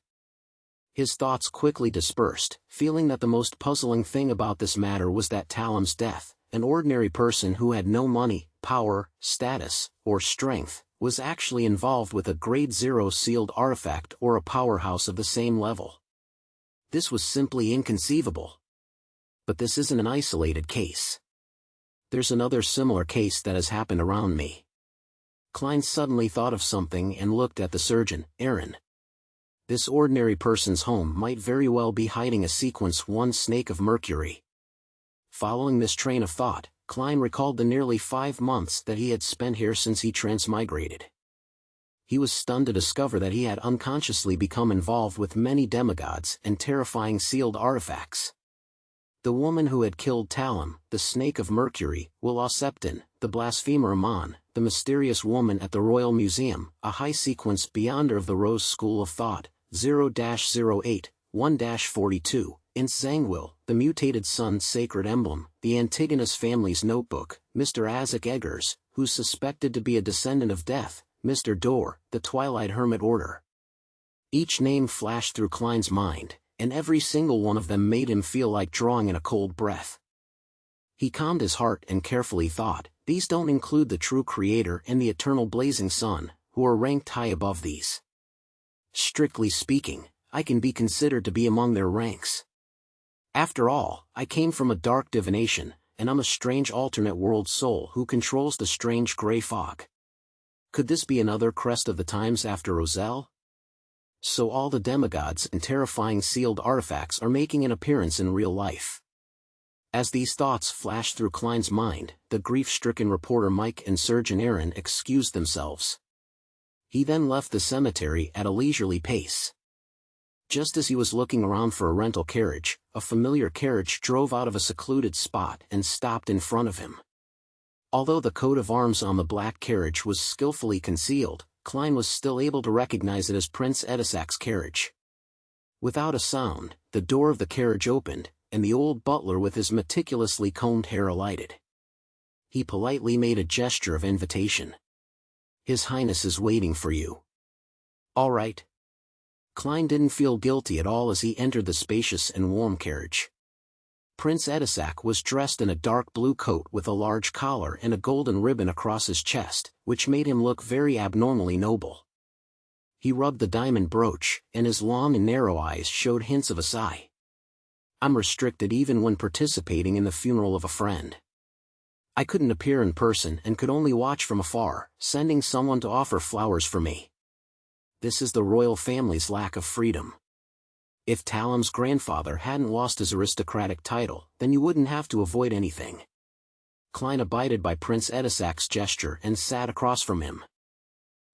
His thoughts quickly dispersed, feeling that the most puzzling thing about this matter was that Talon's death, an ordinary person who had no money, power, status, or strength, was actually involved with a Grade 0 sealed artifact or a powerhouse of the same level. This was simply inconceivable. But this isn't an isolated case. There's another similar case that has happened around me. Klein suddenly thought of something and looked at the surgeon, Aaron. This ordinary person's home might very well be hiding a Sequence 1 snake of Mercury. Following this train of thought, Klein recalled the nearly 5 months that he had spent here since he transmigrated. He was stunned to discover that he had unconsciously become involved with many demigods and terrifying sealed artifacts. The woman who had killed Talon, the Snake of Mercury, Will Septon, the blasphemer Amon, the mysterious woman at the Royal Museum, a high sequence beyonder of the Rose School of Thought, 0-08, 1-42, in Zangwill, the mutated sun's sacred emblem, the Antigonus family's notebook, Mr. Isaac Eggers, who's suspected to be a descendant of death, Mr. Dorr, the Twilight Hermit Order. Each name flashed through Klein's mind, and every single one of them made him feel like drawing in a cold breath. He calmed his heart and carefully thought, these don't include the true Creator and the eternal blazing sun, who are ranked high above these. Strictly speaking, I can be considered to be among their ranks. After all, I came from a dark divination, and I'm a strange alternate world soul who controls the strange gray fog. Could this be another crest of the times after Roselle? So all the demigods and terrifying sealed artifacts are making an appearance in real life. As these thoughts flashed through Klein's mind, the grief-stricken reporter Mike and surgeon Aaron excused themselves. He then left the cemetery at a leisurely pace. Just as he was looking around for a rental carriage, a familiar carriage drove out of a secluded spot and stopped in front of him. Although the coat of arms on the black carriage was skillfully concealed, Klein was still able to recognize it as Prince Edisac's carriage. Without a sound, the door of the carriage opened, and the old butler with his meticulously combed hair alighted. He politely made a gesture of invitation. "His Highness is waiting for you." "All right." Klein didn't feel guilty at all as he entered the spacious and warm carriage. Prince Edisac was dressed in a dark blue coat with a large collar and a golden ribbon across his chest, which made him look very abnormally noble. He rubbed the diamond brooch, and his long and narrow eyes showed hints of a sigh. "I'm restricted even when participating in the funeral of a friend." I couldn't appear in person and could only watch from afar, sending someone to offer flowers for me. This is the royal family's lack of freedom. If Talam's grandfather hadn't lost his aristocratic title, then you wouldn't have to avoid anything. Klein abided by Prince Edisac's gesture and sat across from him.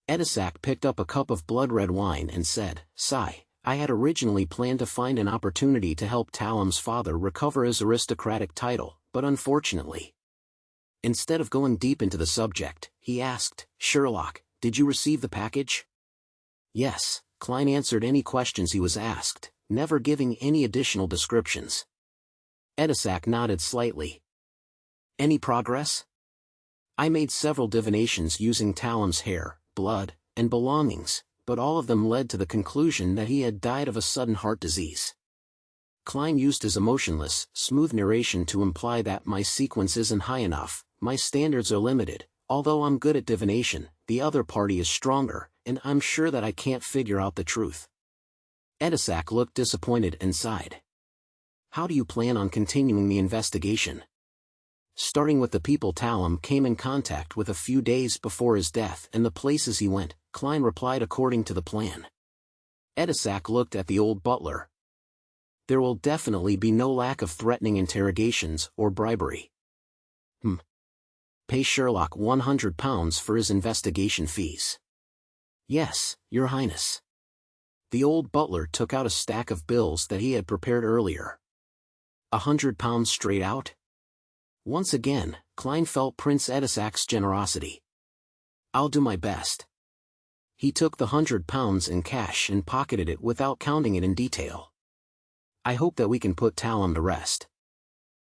Edisac picked up a cup of blood-red wine and said, "Sigh, I had originally planned to find an opportunity to help Talam's father recover his aristocratic title, but unfortunately." Instead of going deep into the subject, he asked, "Sherlock, did you receive the package?" "Yes," Klein answered any questions he was asked, never giving any additional descriptions. Edisac nodded slightly. "Any progress?" "I made several divinations using Talam's hair, blood, and belongings, but all of them led to the conclusion that he had died of a sudden heart disease." Klein used his emotionless, smooth narration to imply that my sequence isn't high enough, my standards are limited, although I'm good at divination, the other party is stronger, and I'm sure that I can't figure out the truth. Edisac looked disappointed and sighed. "How do you plan on continuing the investigation?" "Starting with the people Talam came in contact with a few days before his death and the places he went," Klein replied according to the plan. Edisac looked at the old butler. "There will definitely be no lack of threatening interrogations or bribery." "Pay Sherlock £100 for his investigation fees." "Yes, Your Highness." The old butler took out a stack of bills that he had prepared earlier. £100 straight out? Once again, Klein felt Prince Edisac's generosity. "I'll do my best." He took the £100 in cash and pocketed it without counting it in detail. "I hope that we can put Talam to rest."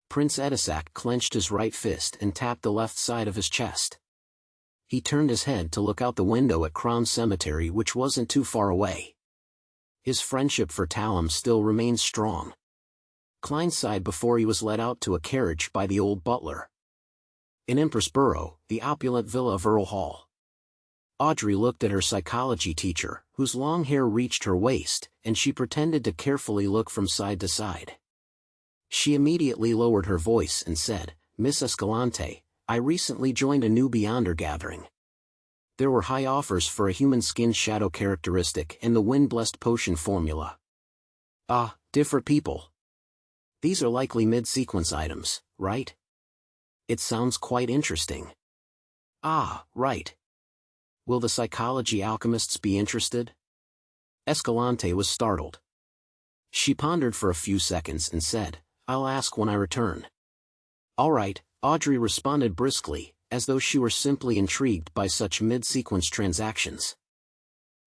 Prince Edisac clenched his right fist and tapped the left side of his chest. He turned his head to look out the window at Crown Cemetery, which wasn't too far away. His friendship for Talam still remained strong. Klein sighed before he was led out to a carriage by the old butler. In Empress Borough, the opulent villa of Earl Hall. Audrey looked at her psychology teacher, whose long hair reached her waist, and she pretended to carefully look from side to side. She immediately lowered her voice and said, "Miss Escalante, I recently joined a new Beyonder gathering. There were high offers for a human skin shadow characteristic and the wind-blessed potion formula." "Ah, different people. These are likely mid-sequence items, right?" "It sounds quite interesting." "Ah, right. Will the psychology alchemists be interested?" Escalante was startled. She pondered for a few seconds and said, "I'll ask when I return." "All right," Audrey responded briskly, as though she were simply intrigued by such mid-sequence transactions.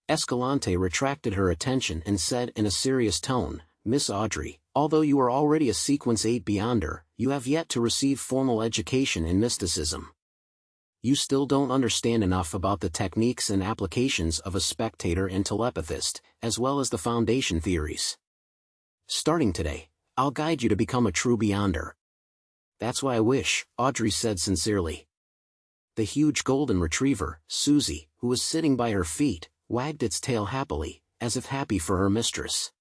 Escalante retracted her attention and said in a serious tone, "Miss Audrey, although you are already a Sequence 8 Beyonder, you have yet to receive formal education in mysticism. You still don't understand enough about the techniques and applications of a spectator and telepathist, as well as the foundation theories. Starting today, I'll guide you to become a true Beyonder." "That's why I wish," Audrey said sincerely. The huge golden retriever, Susie, who was sitting by her feet, wagged its tail happily, as if happy for her mistress.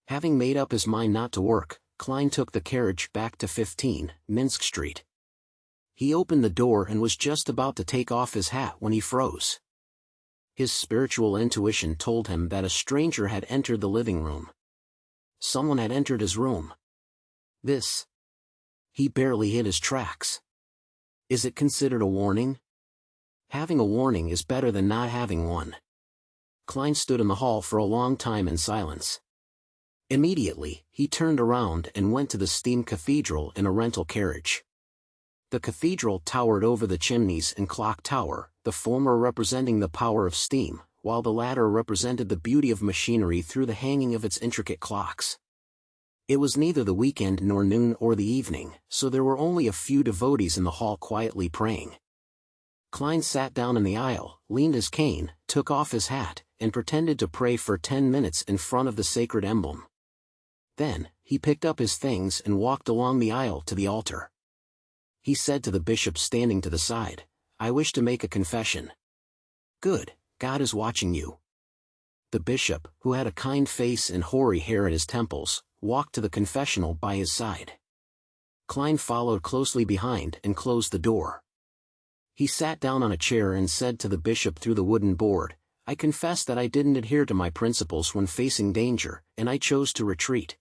Having made up his mind not to work, Klein took the carriage back to 15, Minsk Street. He opened the door and was just about to take off his hat when he froze. His spiritual intuition told him that a stranger had entered the living room. Someone had entered his room. He barely hit his tracks. Is it considered a warning? Having a warning is better than not having one. Klein stood in the hall for a long time in silence. Immediately, he turned around and went to the steam cathedral in a rental carriage. The cathedral towered over the chimneys and clock tower, the former representing the power of steam, while the latter represented the beauty of machinery through the hanging of its intricate clocks. It was neither the weekend nor noon or the evening, so there were only a few devotees in the hall quietly praying. Klein sat down in the aisle, leaned his cane, took off his hat, and pretended to pray for 10 minutes in front of the sacred emblem. Then, he picked up his things and walked along the aisle to the altar. He said to the bishop standing to the side, "I wish to make a confession." "Good, God is watching you." The bishop, who had a kind face and hoary hair at his temples, walked to the confessional by his side. Klein followed closely behind and closed the door. He sat down on a chair and said to the bishop through the wooden board, "I confess that I didn't adhere to my principles when facing danger, and I chose to retreat."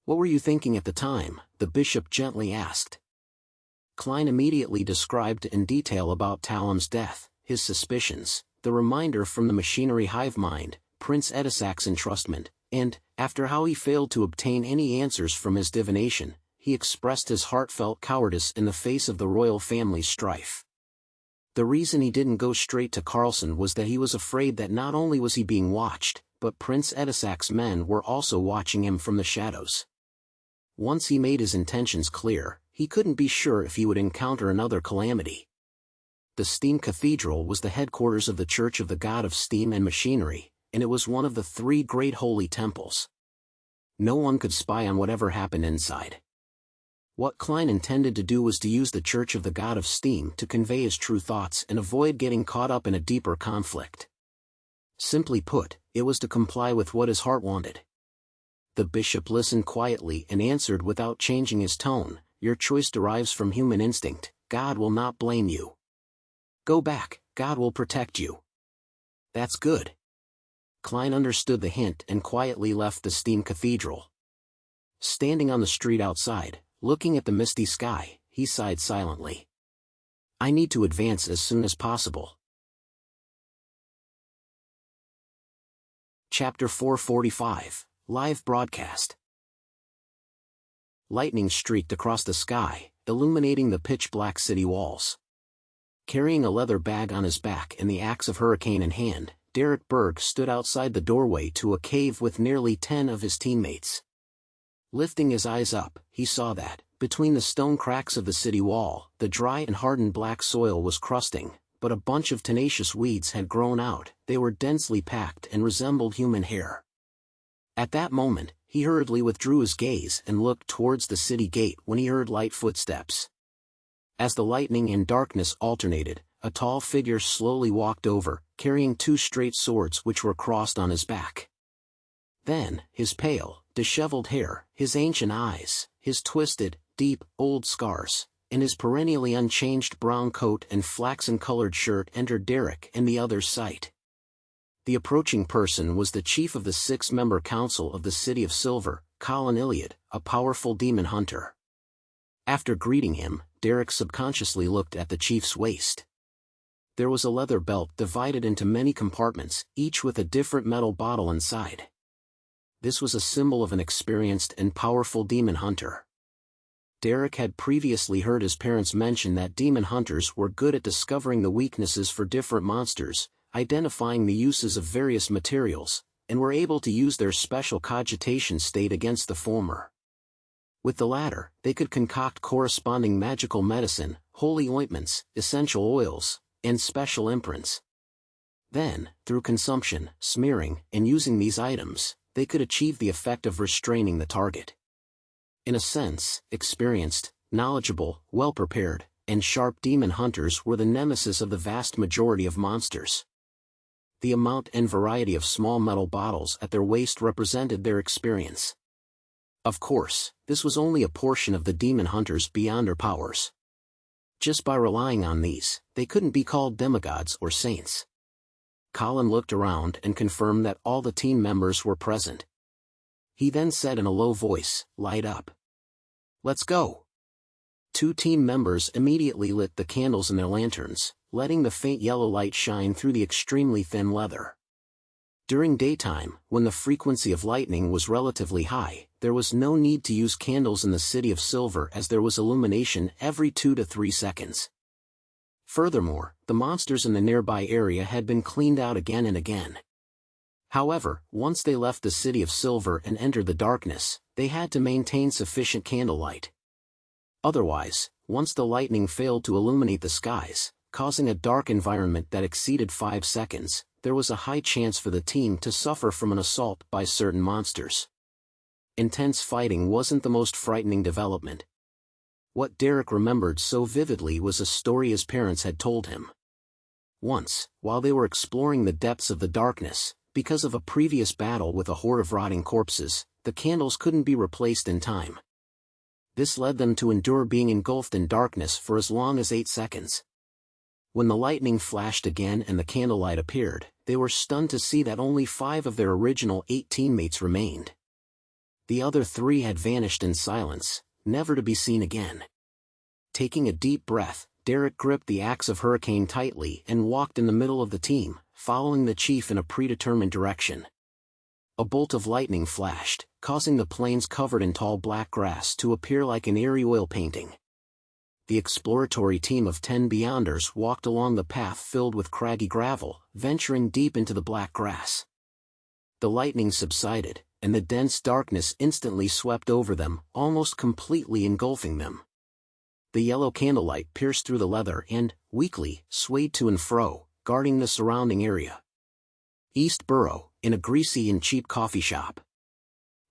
"What were you thinking at the time?" the bishop gently asked. Klein immediately described in detail about Talam's death, his suspicions, the reminder from the machinery Hivemind, Prince Edisac's entrustment, and, after how he failed to obtain any answers from his divination, he expressed his heartfelt cowardice in the face of the royal family's strife. The reason he didn't go straight to Carlson was that he was afraid that not only was he being watched, but Prince Edisac's men were also watching him from the shadows. Once he made his intentions clear, he couldn't be sure if he would encounter another calamity. The Steam Cathedral was the headquarters of the Church of the God of Steam and Machinery, and it was one of the 3 great holy temples. No one could spy on whatever happened inside. What Klein intended to do was to use the Church of the God of Steam to convey his true thoughts and avoid getting caught up in a deeper conflict. Simply put, it was to comply with what his heart wanted. The bishop listened quietly and answered without changing his tone, "Your choice derives from human instinct. God will not blame you. Go back, God will protect you." "That's good." Klein understood the hint and quietly left the Steam Cathedral. Standing on the street outside, looking at the misty sky, he sighed silently. "I need to advance as soon as possible." Chapter 445, Live Broadcast. Lightning streaked across the sky, illuminating the pitch-black city walls. Carrying a leather bag on his back and the axe of Hurricane in hand, Derek Berg stood outside the doorway to a cave with nearly 10 of his teammates. Lifting his eyes up, he saw that, between the stone cracks of the city wall, the dry and hardened black soil was crusting, but a bunch of tenacious weeds had grown out. They were densely packed and resembled human hair. At that moment, he hurriedly withdrew his gaze and looked towards the city gate when he heard light footsteps. As the lightning and darkness alternated, a tall figure slowly walked over, carrying 2 straight swords which were crossed on his back. Then, his pale, disheveled hair, his ancient eyes, his twisted, deep, old scars, and his perennially unchanged brown coat and flaxen-colored shirt entered Derek and the others' sight. The approaching person was the chief of the 6-member council of the City of Silver, Colin Iliad, a powerful demon hunter. After greeting him, Derek subconsciously looked at the chief's waist. There was a leather belt divided into many compartments, each with a different metal bottle inside. This was a symbol of an experienced and powerful demon hunter. Derek had previously heard his parents mention that demon hunters were good at discovering the weaknesses for different monsters, identifying the uses of various materials, and were able to use their special cogitation state against the former. With the latter, they could concoct corresponding magical medicine, holy ointments, essential oils, and special imprints. Then, through consumption, smearing, and using these items, they could achieve the effect of restraining the target. In a sense, experienced, knowledgeable, well-prepared, and sharp demon hunters were the nemesis of the vast majority of monsters. The amount and variety of small metal bottles at their waist represented their experience. Of course, this was only a portion of the demon hunters' beyonder powers. Just by relying on these, they couldn't be called demigods or saints. Colin looked around and confirmed that all the team members were present. He then said in a low voice, "Light up. Let's go." 2 team members immediately lit the candles in their lanterns, letting the faint yellow light shine through the extremely thin leather. During daytime, when the frequency of lightning was relatively high, there was no need to use candles in the City of Silver as there was illumination every 2 to 3 seconds. Furthermore, the monsters in the nearby area had been cleaned out again and again. However, once they left the City of Silver and entered the darkness, they had to maintain sufficient candlelight. Otherwise, once the lightning failed to illuminate the skies, causing a dark environment that exceeded 5 seconds, there was a high chance for the team to suffer from an assault by certain monsters. Intense fighting wasn't the most frightening development. What Derek remembered so vividly was a story his parents had told him. Once, while they were exploring the depths of the darkness, because of a previous battle with a horde of rotting corpses, the candles couldn't be replaced in time. This led them to endure being engulfed in darkness for as long as 8 seconds. When the lightning flashed again and the candlelight appeared, they were stunned to see that only 5 of their original 8 teammates remained. The other 3 had vanished in silence, never to be seen again. Taking a deep breath, Derek gripped the axe of Hurricane tightly and walked in the middle of the team, following the chief in a predetermined direction. A bolt of lightning flashed, causing the plains covered in tall black grass to appear like an eerie oil painting. The exploratory team of 10 Beyonders walked along the path filled with craggy gravel, venturing deep into the black grass. The lightning subsided, and the dense darkness instantly swept over them, almost completely engulfing them. The yellow candlelight pierced through the leather and, weakly, swayed to and fro, guarding the surrounding area. East Borough, in a greasy and cheap coffee shop.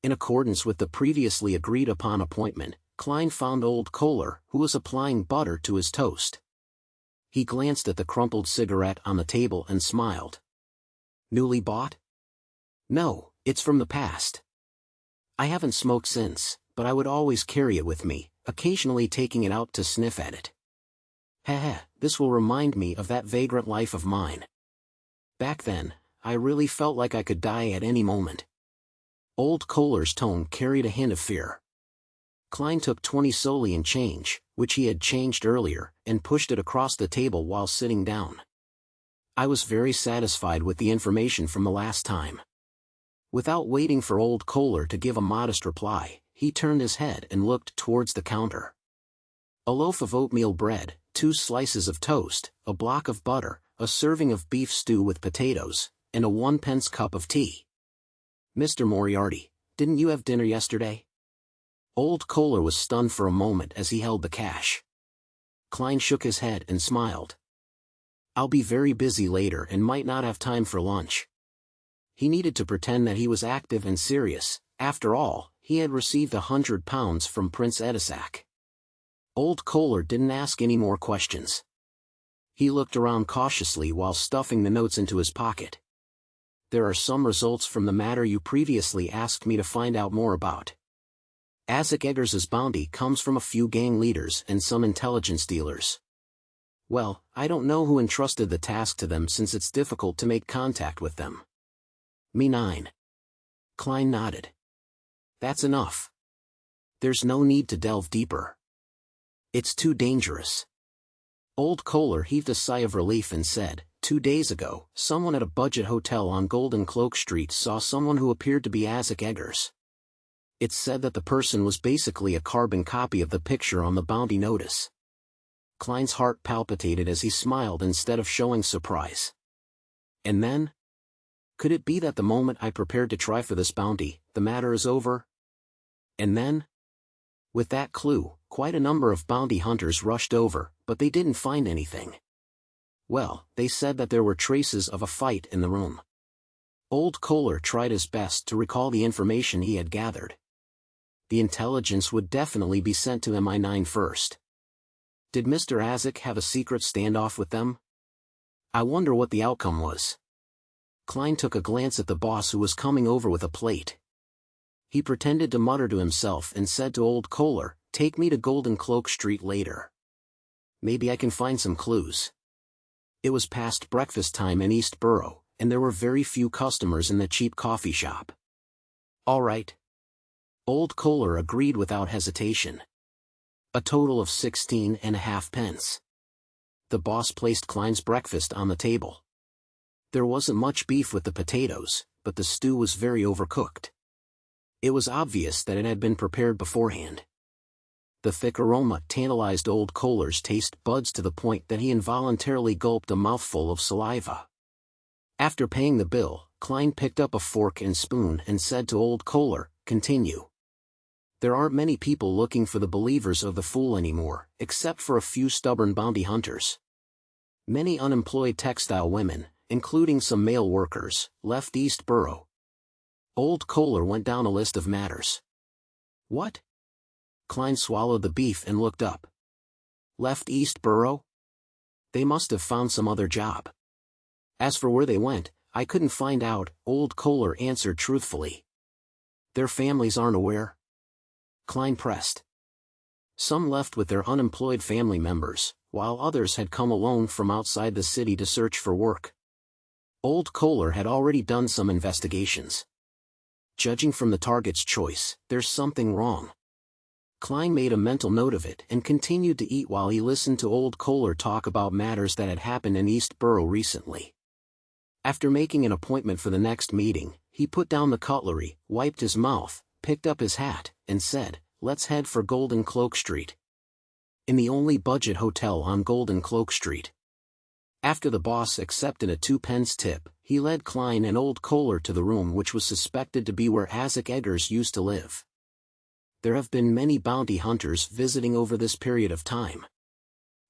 In accordance with the previously agreed-upon appointment, Klein found old Kohler, who was applying butter to his toast. He glanced at the crumpled cigarette on the table and smiled. Newly bought? No, it's from the past. I haven't smoked since, but I would always carry it with me, occasionally taking it out to sniff at it. Heh, this will remind me of that vagrant life of mine. Back then, I really felt like I could die at any moment. Old Kohler's tone carried a hint of fear. Klein took 20 solely in change, which he had changed earlier, and pushed it across the table while sitting down. I was very satisfied with the information from the last time. Without waiting for old Kohler to give a modest reply, he turned his head and looked towards the counter. A loaf of oatmeal bread, 2 slices of toast, a block of butter, a serving of beef stew with potatoes, and a 1-pence cup of tea. Mr. Moriarty, didn't you have dinner yesterday? Old Kohler was stunned for a moment as he held the cash. Klein shook his head and smiled. I'll be very busy later and might not have time for lunch. He needed to pretend that he was active and serious. After all, he had received £100 from Prince Edisac. Old Kohler didn't ask any more questions. He looked around cautiously while stuffing the notes into his pocket. There are some results from the matter you previously asked me to find out more about. Isaac Eggers's bounty comes from a few gang leaders and some intelligence dealers. Well, I don't know who entrusted the task to them since it's difficult to make contact with them. Me 9. Klein nodded. That's enough. There's no need to delve deeper. It's too dangerous. Old Kohler heaved a sigh of relief and said, 2 days ago, someone at a budget hotel on Golden Cloak Street saw someone who appeared to be Isaac Eggers. It's said that the person was basically a carbon copy of the picture on the bounty notice. Klein's heart palpitated as he smiled instead of showing surprise. And then? Could it be that the moment I prepared to try for this bounty, the matter is over? And then? With that clue, quite a number of bounty hunters rushed over, but they didn't find anything. Well, they said that there were traces of a fight in the room. Old Kohler tried his best to recall the information he had gathered. The intelligence would definitely be sent to MI9 first. Did Mr. Isaac have a secret standoff with them? I wonder what the outcome was. Klein took a glance at the boss who was coming over with a plate. He pretended to mutter to himself and said to old Kohler, take me to Golden Cloak Street later. Maybe I can find some clues. It was past breakfast time in East Borough, and there were very few customers in the cheap coffee shop. All right. Old Kohler agreed without hesitation. A total of 16.5 pence. The boss placed Klein's breakfast on the table. There wasn't much beef with the potatoes, but the stew was very overcooked. It was obvious that it had been prepared beforehand. The thick aroma tantalized old Kohler's taste buds to the point that he involuntarily gulped a mouthful of saliva. After paying the bill, Klein picked up a fork and spoon and said to old Kohler, continue. There aren't many people looking for the believers of the fool anymore, except for a few stubborn bounty hunters. Many unemployed textile women, including some male workers, left East Borough. Old Kohler went down a list of matters. What? Klein swallowed the beef and looked up. Left East Borough? They must have found some other job. As for where they went, I couldn't find out, old Kohler answered truthfully. Their families aren't aware? Klein pressed. Some left with their unemployed family members, while others had come alone from outside the city to search for work. Old Kohler had already done some investigations. Judging from the target's choice, there's something wrong. Klein made a mental note of it and continued to eat while he listened to Old Kohler talk about matters that had happened in East Borough recently. After making an appointment for the next meeting, he put down the cutlery, wiped his mouth, picked up his hat, and said, "Let's head for Golden Cloak Street." In the only budget hotel on Golden Cloak Street. After the boss accepted a 2-pence tip, he led Klein and Old Kohler to the room which was suspected to be where Isaac Eggers used to live. There have been many bounty hunters visiting over this period of time.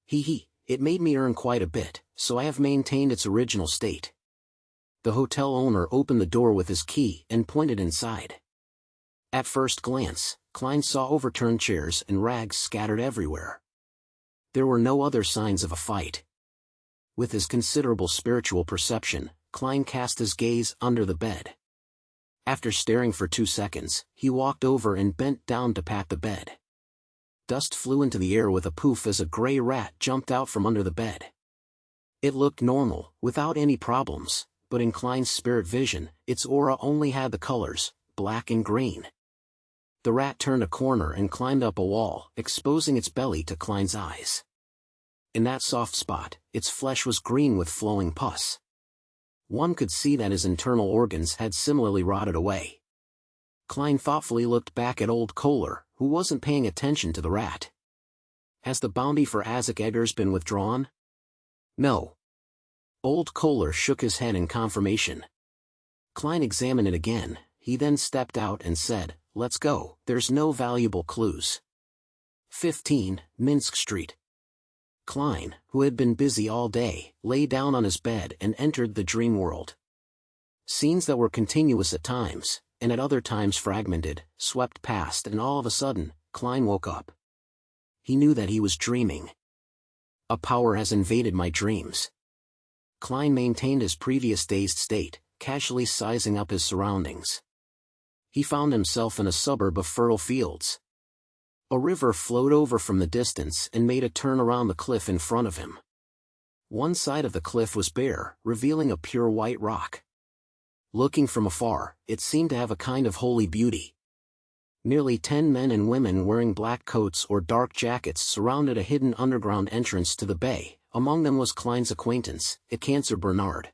It made me earn quite a bit, so I have maintained its original state. The hotel owner opened the door with his key and pointed inside. At first glance, Klein saw overturned chairs and rags scattered everywhere. There were no other signs of a fight. With his considerable spiritual perception, Klein cast his gaze under the bed. After staring for 2 seconds, he walked over and bent down to pat the bed. Dust flew into the air with a poof as a gray rat jumped out from under the bed. It looked normal, without any problems, but in Klein's spirit vision, its aura only had the colors, black and green. The rat turned a corner and climbed up a wall, exposing its belly to Klein's eyes. In that soft spot, its flesh was green with flowing pus. One could see that his internal organs had similarly rotted away. Klein thoughtfully looked back at Old Kohler, who wasn't paying attention to the rat. "Has the bounty for Isaac Eggers been withdrawn?" "No." Old Kohler shook his head in confirmation. Klein examined it again. He then stepped out and said, "Let's go, there's no valuable clues." 15, Minsk Street. Klein, who had been busy all day, lay down on his bed and entered the dream world. Scenes that were continuous at times, and at other times fragmented, swept past, and all of a sudden, Klein woke up. He knew that he was dreaming. A power has invaded my dreams. Klein maintained his previous dazed state, casually sizing up his surroundings. He found himself in a suburb of fertile fields. A river flowed over from the distance and made a turn around the cliff in front of him. One side of the cliff was bare, revealing a pure white rock. Looking from afar, it seemed to have a kind of holy beauty. Nearly 10 men and women wearing black coats or dark jackets surrounded a hidden underground entrance to the bay. Among them was Klein's acquaintance, Cancer Bernard.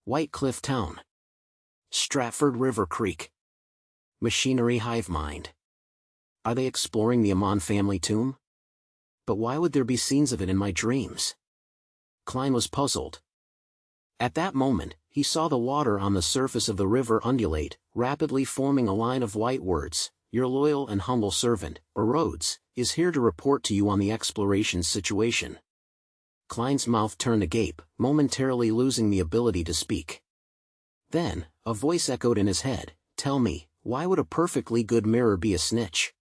White Cliff Town. Stratford River Creek. Machinery Hivemind. Are they exploring the Amon family tomb? But why would there be scenes of it in my dreams? Klein was puzzled. At that moment, he saw the water on the surface of the river undulate, rapidly forming a line of white words. "Your loyal and humble servant, Rhodes, is here to report to you on the exploration situation." Klein's mouth turned agape, momentarily losing the ability to speak. Then, a voice echoed in his head, "Tell me, why would a perfectly good mirror be a snitch?"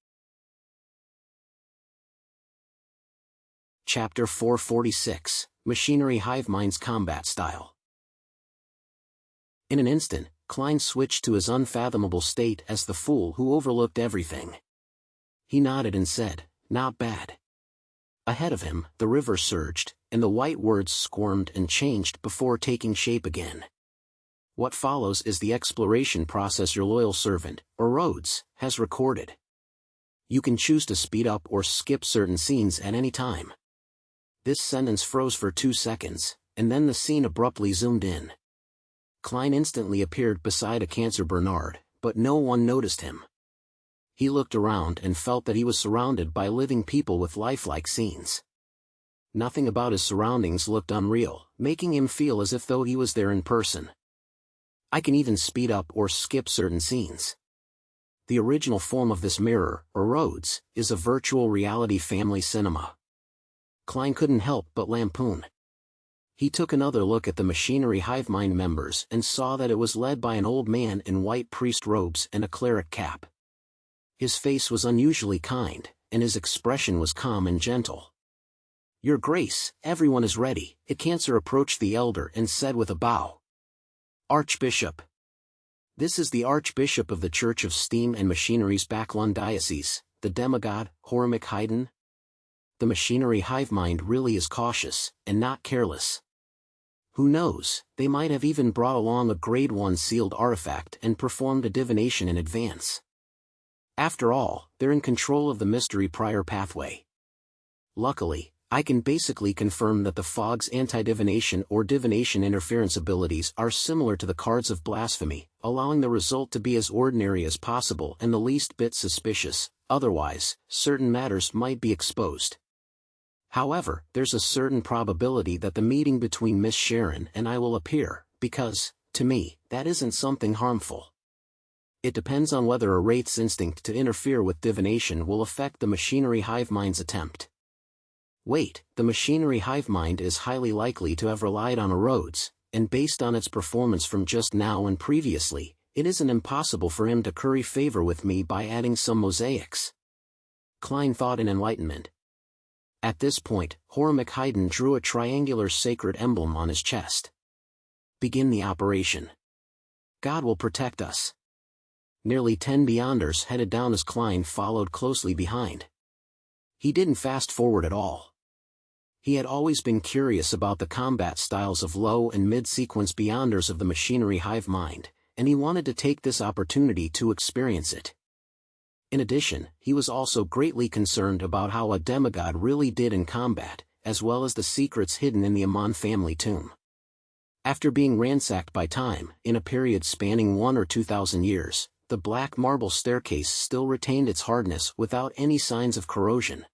Chapter 446, Machinery Hivemind's Combat Style. In an instant, Klein switched to his unfathomable state as the fool who overlooked everything. He nodded and said, "Not bad." Ahead of him, the river surged, and the white words squirmed and changed before taking shape again. What follows is the exploration process your loyal servant, Rhodes, has recorded. You can choose to speed up or skip certain scenes at any time. This sentence froze for 2 seconds, and then the scene abruptly zoomed in. Klein instantly appeared beside Cancer Bernard, but no one noticed him. He looked around and felt that he was surrounded by living people with lifelike scenes. Nothing about his surroundings looked unreal, making him feel as if though he was there in person. I can even speed up or skip certain scenes. The original form of this mirror, Rhodes, is a virtual reality family cinema. Klein couldn't help but lampoon. He took another look at the Machinery Hivemind members and saw that it was led by an old man in white priest robes and a cleric cap. His face was unusually kind, and his expression was calm and gentle. "Your Grace, everyone is ready." Cancer approached the elder and said with a bow. "Archbishop. This is the Archbishop of the Church of Steam and Machinery's Backlund Diocese, the demigod, Hivemind? The machinery Hivemind really is cautious, and not careless. Who knows, they might have even brought along a Grade 1 sealed artifact and performed a divination in advance. After all, they're in control of the mystery prior pathway. Luckily, I can basically confirm that the fog's anti-divination or divination interference abilities are similar to the cards of blasphemy, allowing the result to be as ordinary as possible and the least bit suspicious, otherwise, certain matters might be exposed. However, there's a certain probability that the meeting between Miss Sharon and I will appear, because, to me, that isn't something harmful. It depends on whether a wraith's instinct to interfere with divination will affect the machinery Hivemind's attempt. Wait, the machinery Hivemind is highly likely to have relied on a Rhodes, and based on its performance from just now and previously, it isn't impossible for him to curry favor with me by adding some mosaics. Klein thought in enlightenment. At this point, Hivemind drew a triangular sacred emblem on his chest. Begin the operation. God will protect us. Nearly 10 Beyonders headed down as Klein followed closely behind. He didn't fast forward at all. He had always been curious about the combat styles of low and mid-sequence Beyonders of the machinery Hivemind, and he wanted to take this opportunity to experience it. In addition, he was also greatly concerned about how a demigod really did in combat, as well as the secrets hidden in the Amon family tomb. After being ransacked by time, in a period spanning 1,000 or 2,000 years, the black marble staircase still retained its hardness without any signs of corrosion.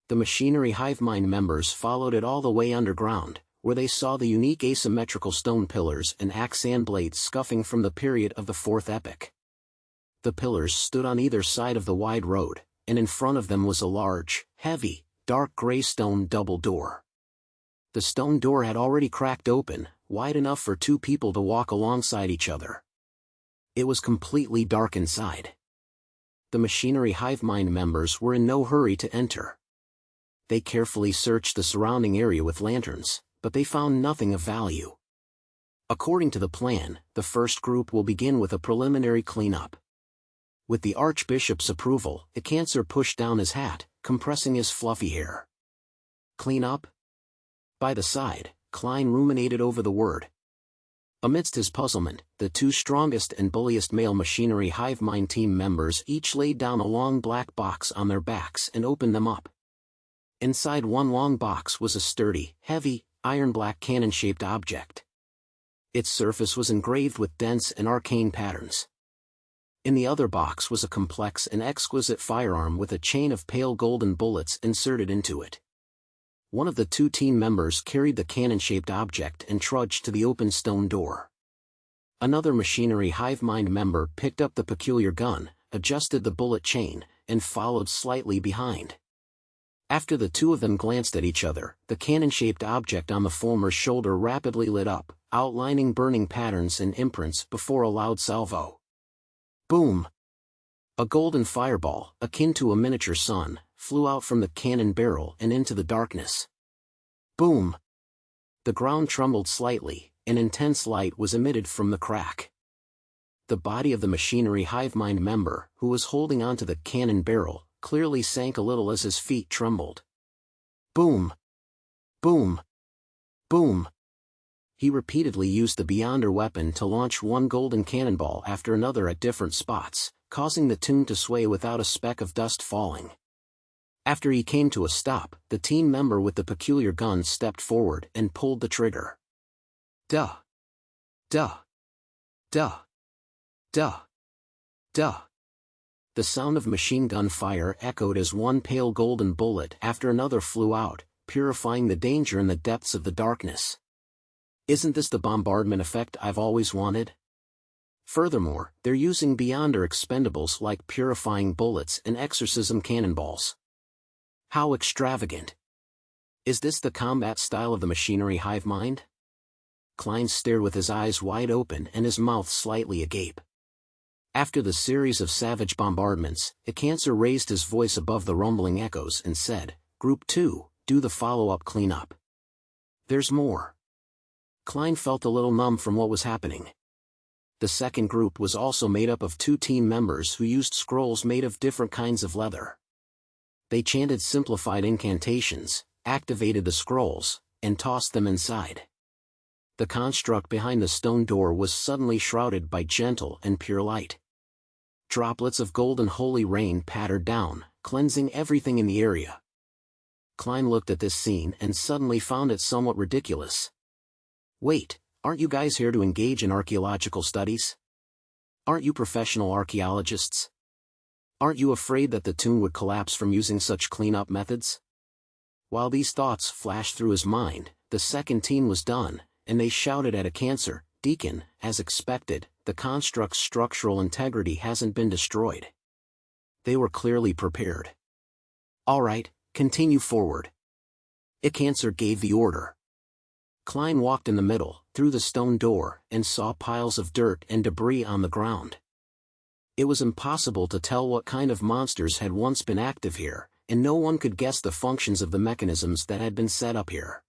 The machinery Hivemind members followed it all the way underground, where they saw the unique asymmetrical stone pillars and axe-and blades scuffing from the period of the Fourth Epoch. The pillars stood on either side of the wide road, and in front of them was a large, heavy, dark gray stone double door. The stone door had already cracked open, wide enough for 2 people to walk alongside each other. It was completely dark inside. The machinery Hivemind members were in no hurry to enter. They carefully searched the surrounding area with lanterns, but they found nothing of value. According to the plan, the first group will begin with a preliminary cleanup. With the Archbishop's approval, the Cancer pushed down his hat, compressing his fluffy hair. Clean up? By the side, Klein ruminated over the word. Amidst his puzzlement, the 2 strongest and bulliest male machinery Hivemind team members each laid down a long black box on their backs and opened them up. Inside one long box was a sturdy, heavy, iron-black cannon-shaped object. Its surface was engraved with dense and arcane patterns. In the other box was a complex and exquisite firearm with a chain of pale golden bullets inserted into it. One of the 2 team members carried the cannon-shaped object and trudged to the open stone door. Another machinery Hivemind member picked up the peculiar gun, adjusted the bullet chain, and followed slightly behind. After the 2 of them glanced at each other, the cannon-shaped object on the former's shoulder rapidly lit up, outlining burning patterns and imprints before a loud salvo. Boom! A golden fireball, akin to a miniature sun, flew out from the cannon barrel and into the darkness. Boom! The ground trembled slightly, and intense light was emitted from the crack. The body of the machinery Hivemind member, who was holding onto the cannon barrel, clearly sank a little as his feet trembled. Boom! Boom! Boom! He repeatedly used the Beyonder weapon to launch one golden cannonball after another at different spots, causing the tomb to sway without a speck of dust falling. After he came to a stop, the team member with the peculiar gun stepped forward and pulled the trigger. Duh! Duh! Duh! Duh! Duh! The sound of machine gun fire echoed as one pale golden bullet after another flew out, purifying the danger in the depths of the darkness. Isn't this the bombardment effect I've always wanted? Furthermore, they're using Beyonder expendables like purifying bullets and exorcism cannonballs. How extravagant! Is this the combat style of the machinery Hivemind? Klein stared with his eyes wide open and his mouth slightly agape. After the series of savage bombardments, the Cancer raised his voice above the rumbling echoes and said, "Group 2, do the follow-up cleanup. There's more." Klein felt a little numb from what was happening. The second group was also made up of 2 team members who used scrolls made of different kinds of leather. They chanted simplified incantations, activated the scrolls, and tossed them inside. The construct behind the stone door was suddenly shrouded by gentle and pure light. Droplets of golden holy rain pattered down, cleansing everything in the area. Klein looked at this scene and suddenly found it somewhat ridiculous. Wait, aren't you guys here to engage in archaeological studies? Aren't you professional archaeologists? Aren't you afraid that the tomb would collapse from using such cleanup methods? While these thoughts flashed through his mind, the second team was done, and they shouted at a cancer, "Deacon, as expected, the construct's structural integrity hasn't been destroyed." They were clearly prepared. "All right, continue forward." A cancer gave the order. Klein walked in the middle, through the stone door, and saw piles of dirt and debris on the ground. It was impossible to tell what kind of monsters had once been active here, and no one could guess the functions of the mechanisms that had been set up here.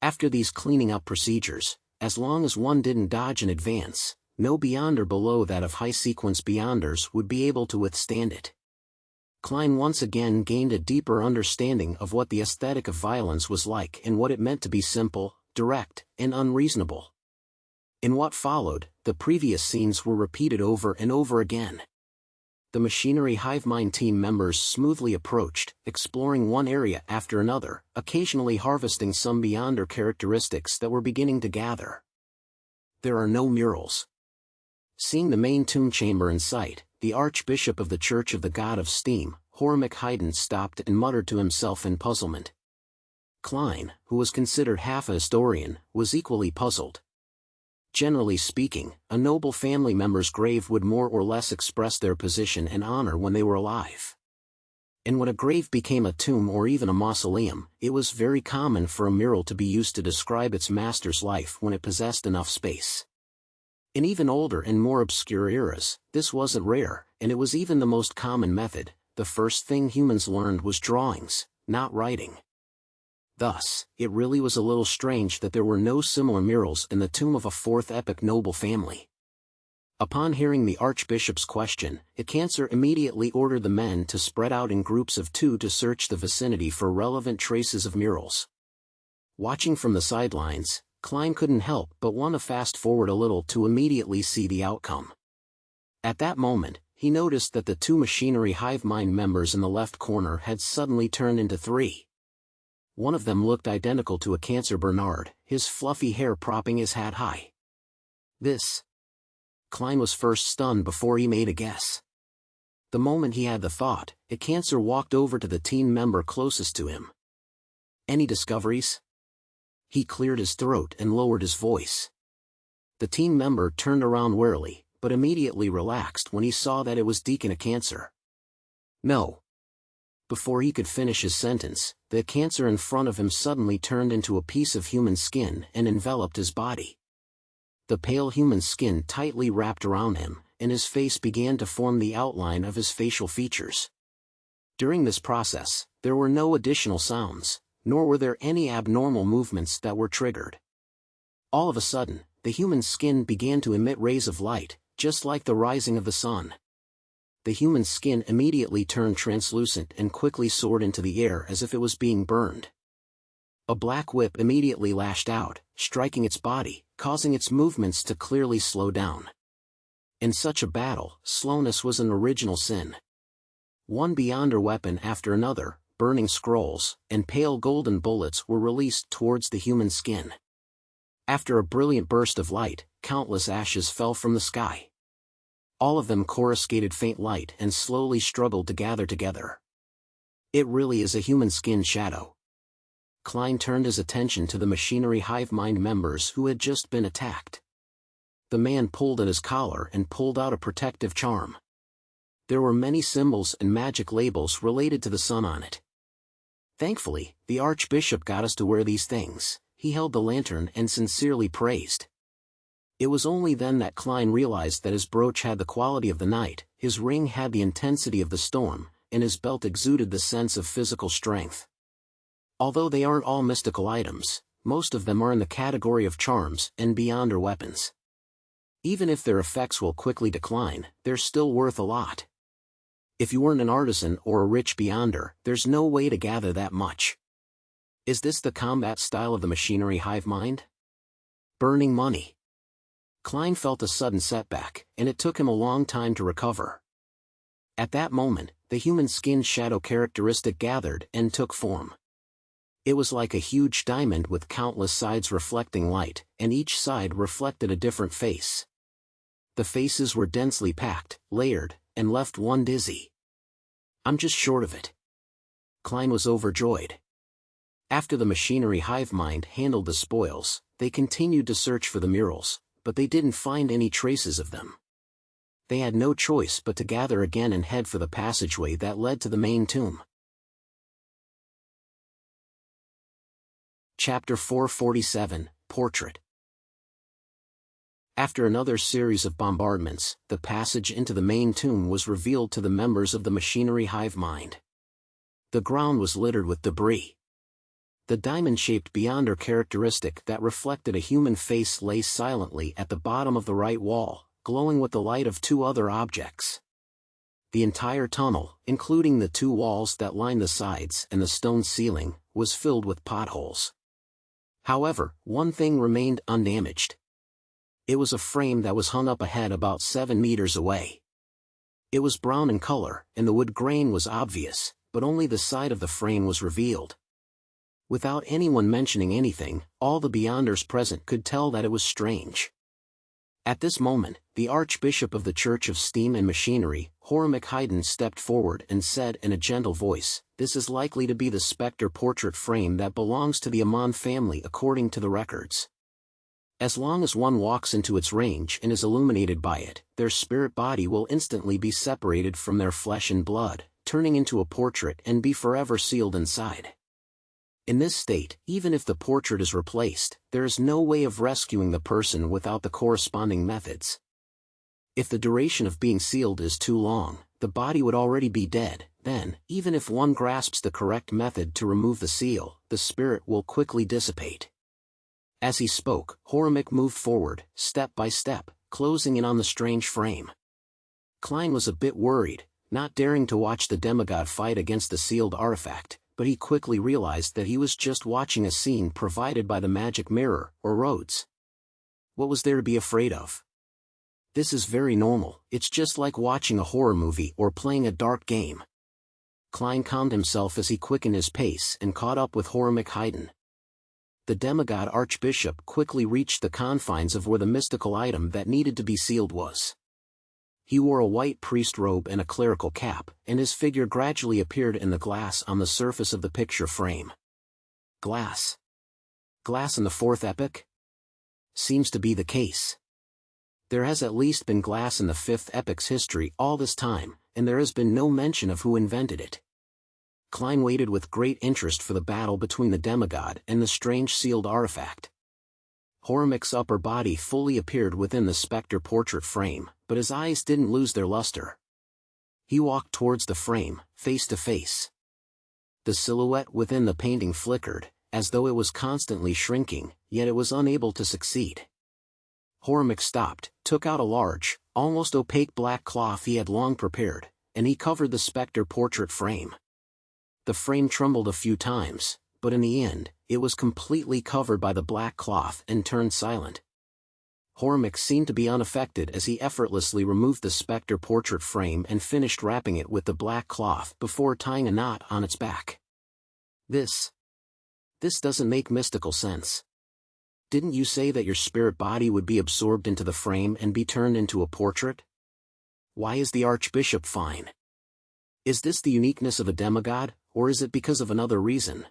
After these cleaning up procedures, as long as one didn't dodge in advance, no beyonder below that of high-sequence beyonders would be able to withstand it. Klein once again gained a deeper understanding of what the aesthetic of violence was like and what it meant to be simple, direct, and unreasonable. In what followed, the previous scenes were repeated over and over again. The machinery Hivemind team members smoothly approached, exploring one area after another, occasionally harvesting some beyonder characteristics that were beginning to gather. There are no murals. Seeing the main tomb chamber in sight, the Archbishop of the Church of the God of Steam, Hormick Haydn, stopped and muttered to himself in puzzlement. Klein, who was considered half a historian, was equally puzzled. Generally speaking, a noble family member's grave would more or less express their position and honor when they were alive. And when a grave became a tomb or even a mausoleum, it was very common for a mural to be used to describe its master's life when it possessed enough space. In even older and more obscure eras, this wasn't rare, and it was even the most common method. The first thing humans learned was drawings, not writing. Thus, it really was a little strange that there were no similar murals in the tomb of a fourth epoch noble family. Upon hearing the Archbishop's question, a cancer immediately ordered the men to spread out in groups of 2 to search the vicinity for relevant traces of murals. Watching from the sidelines, Klein couldn't help but want to fast forward a little to immediately see the outcome. At that moment, he noticed that the 2 machinery Hivemind members in the left corner had suddenly turned into 3. One of them looked identical to a cancer Bernard, his fluffy hair propping his hat high. This. Klein was first stunned before he made a guess. The moment he had the thought, a cancer walked over to the team member closest to him. "Any discoveries?" He cleared his throat and lowered his voice. The team member turned around warily, but immediately relaxed when he saw that it was Deacon Cancer. "No." Before he could finish his sentence, the cancer in front of him suddenly turned into a piece of human skin and enveloped his body. The pale human skin tightly wrapped around him, and his face began to form the outline of his facial features. During this process, there were no additional sounds, nor were there any abnormal movements that were triggered. All of a sudden, the human skin began to emit rays of light, just like the rising of the sun. The human skin immediately turned translucent and quickly soared into the air as if it was being burned. A black whip immediately lashed out, striking its body, causing its movements to clearly slow down. In such a battle, slowness was an original sin. One beyonder weapon after another, burning scrolls, and pale golden bullets were released towards the human skin. After a brilliant burst of light, countless ashes fell from the sky. All of them coruscated faint light and slowly struggled to gather together. It really is a human skin shadow. Klein turned his attention to the machinery Hivemind members who had just been attacked. The man pulled at his collar and pulled out a protective charm. There were many symbols and magic labels related to the sun on it. "Thankfully, the Archbishop got us to wear these things," he held the lantern and sincerely praised. It was only then that Klein realized that his brooch had the quality of the night, his ring had the intensity of the storm, and his belt exuded the sense of physical strength. Although they aren't all mystical items, most of them are in the category of charms and beyonder weapons. Even if their effects will quickly decline, they're still worth a lot. If you weren't an artisan or a rich beyonder, there's no way to gather that much. Is this the combat style of the machinery Hivemind? Burning money. Klein felt a sudden setback, and it took him a long time to recover. At that moment, the human skin shadow characteristic gathered and took form. It was like a huge diamond with countless sides reflecting light, and each side reflected a different face. The faces were densely packed, layered, and left one dizzy. I'm just short of it. Klein was overjoyed. After the machinery Hivemind handled the spoils, they continued to search for the murals, but they didn't find any traces of them. They had no choice but to gather again and head for the passageway that led to the main tomb. Chapter 447, Portrait. After another series of bombardments, the passage into the main tomb was revealed to the members of the machinery Hivemind. The ground was littered with debris. The diamond-shaped beyonder characteristic that reflected a human face lay silently at the bottom of the right wall, glowing with the light of two other objects. The entire tunnel, including the two walls that lined the sides and the stone ceiling, was filled with potholes. However, one thing remained undamaged. It was a frame that was hung up ahead about 7 meters away. It was brown in color, and the wood grain was obvious, but only the side of the frame was revealed. Without anyone mentioning anything, all the beyonders present could tell that it was strange. At this moment, the Archbishop of the Church of Steam and Machinery, Haiden, stepped forward and said in a gentle voice, "This is likely to be the specter portrait frame that belongs to the Amon family according to the records. As long as one walks into its range and is illuminated by it, their spirit body will instantly be separated from their flesh and blood, turning into a portrait and be forever sealed inside. In this state, even if the portrait is replaced, there is no way of rescuing the person without the corresponding methods. If the duration of being sealed is too long, the body would already be dead. Then, even if one grasps the correct method to remove the seal, the spirit will quickly dissipate." As he spoke, Horimic moved forward, step by step, closing in on the strange frame. Klein was a bit worried, not daring to watch the demigod fight against the sealed artifact, but he quickly realized that he was just watching a scene provided by the magic mirror, or Rhodes. What was there to be afraid of? This is very normal, it's just like watching a horror movie or playing a dark game. Klein calmed himself as he quickened his pace and caught up with Haiden. The demigod archbishop quickly reached the confines of where the mystical item that needed to be sealed was. He wore a white priest robe and a clerical cap, and his figure gradually appeared in the glass on the surface of the picture frame. Glass? Glass in the fourth epoch? Seems to be the case. There has at least been glass in the fifth epoch's history all this time, and there has been no mention of who invented it. Klein waited with great interest for the battle between the demigod and the strange sealed artifact. Horimic's upper body fully appeared within the specter portrait frame, but his eyes didn't lose their luster. He walked towards the frame, face to face. The silhouette within the painting flickered, as though it was constantly shrinking, yet it was unable to succeed. Horimic stopped, took out a large, almost opaque black cloth he had long prepared, and he covered the specter portrait frame. The frame trembled a few times, but in the end, it was completely covered by the black cloth and turned silent. Horimic seemed to be unaffected as he effortlessly removed the specter portrait frame and finished wrapping it with the black cloth before tying a knot on its back. This doesn't make mystical sense. Didn't you say that your spirit body would be absorbed into the frame and be turned into a portrait? Why is the archbishop fine? Is this the uniqueness of a demigod, or is it because of another reason?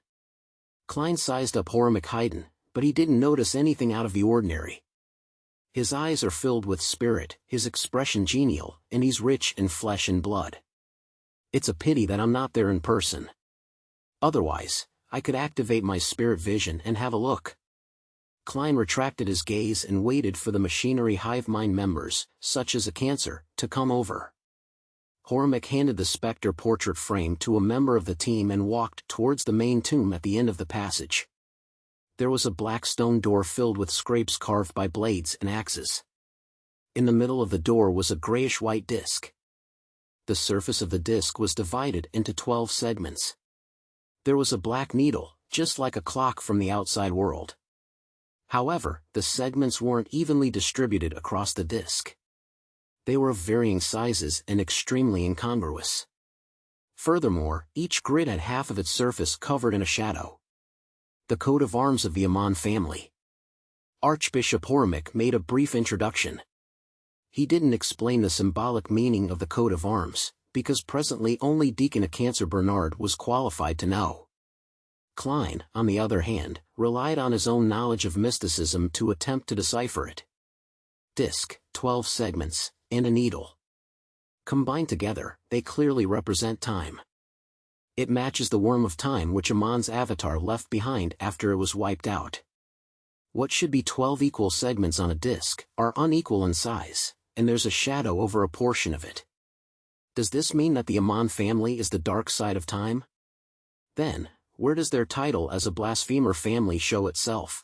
Klein sized up Haiden, but he didn't notice anything out of the ordinary. His eyes are filled with spirit, his expression genial, and he's rich in flesh and blood. It's a pity that I'm not there in person. Otherwise, I could activate my spirit vision and have a look. Klein retracted his gaze and waited for the machinery Hivemind members, such as a cancer, to come over. Horimic handed the specter portrait frame to a member of the team and walked towards the main tomb at the end of the passage. There was a black stone door filled with scrapes carved by blades and axes. In the middle of the door was a grayish-white disc. The surface of the disc was divided into 12 segments. There was a black needle, just like a clock from the outside world. However, the segments weren't evenly distributed across the disc. They were of varying sizes and extremely incongruous. Furthermore, each grid had half of its surface covered in a shadow. The coat of arms of the Amon family. Archbishop Hivemind made a brief introduction. He didn't explain the symbolic meaning of the coat of arms, because presently only Deacon Cancer Bernard was qualified to know. Klein, on the other hand, relied on his own knowledge of mysticism to attempt to decipher it. Disc, 12 segments, and a needle. Combined together, they clearly represent time. It matches the worm of time which Amon's avatar left behind after it was wiped out. What should be 12 equal segments on a disc are unequal in size, and there's a shadow over a portion of it. Does this mean that the Amon family is the dark side of time? Then, where does their title as a blasphemer family show itself?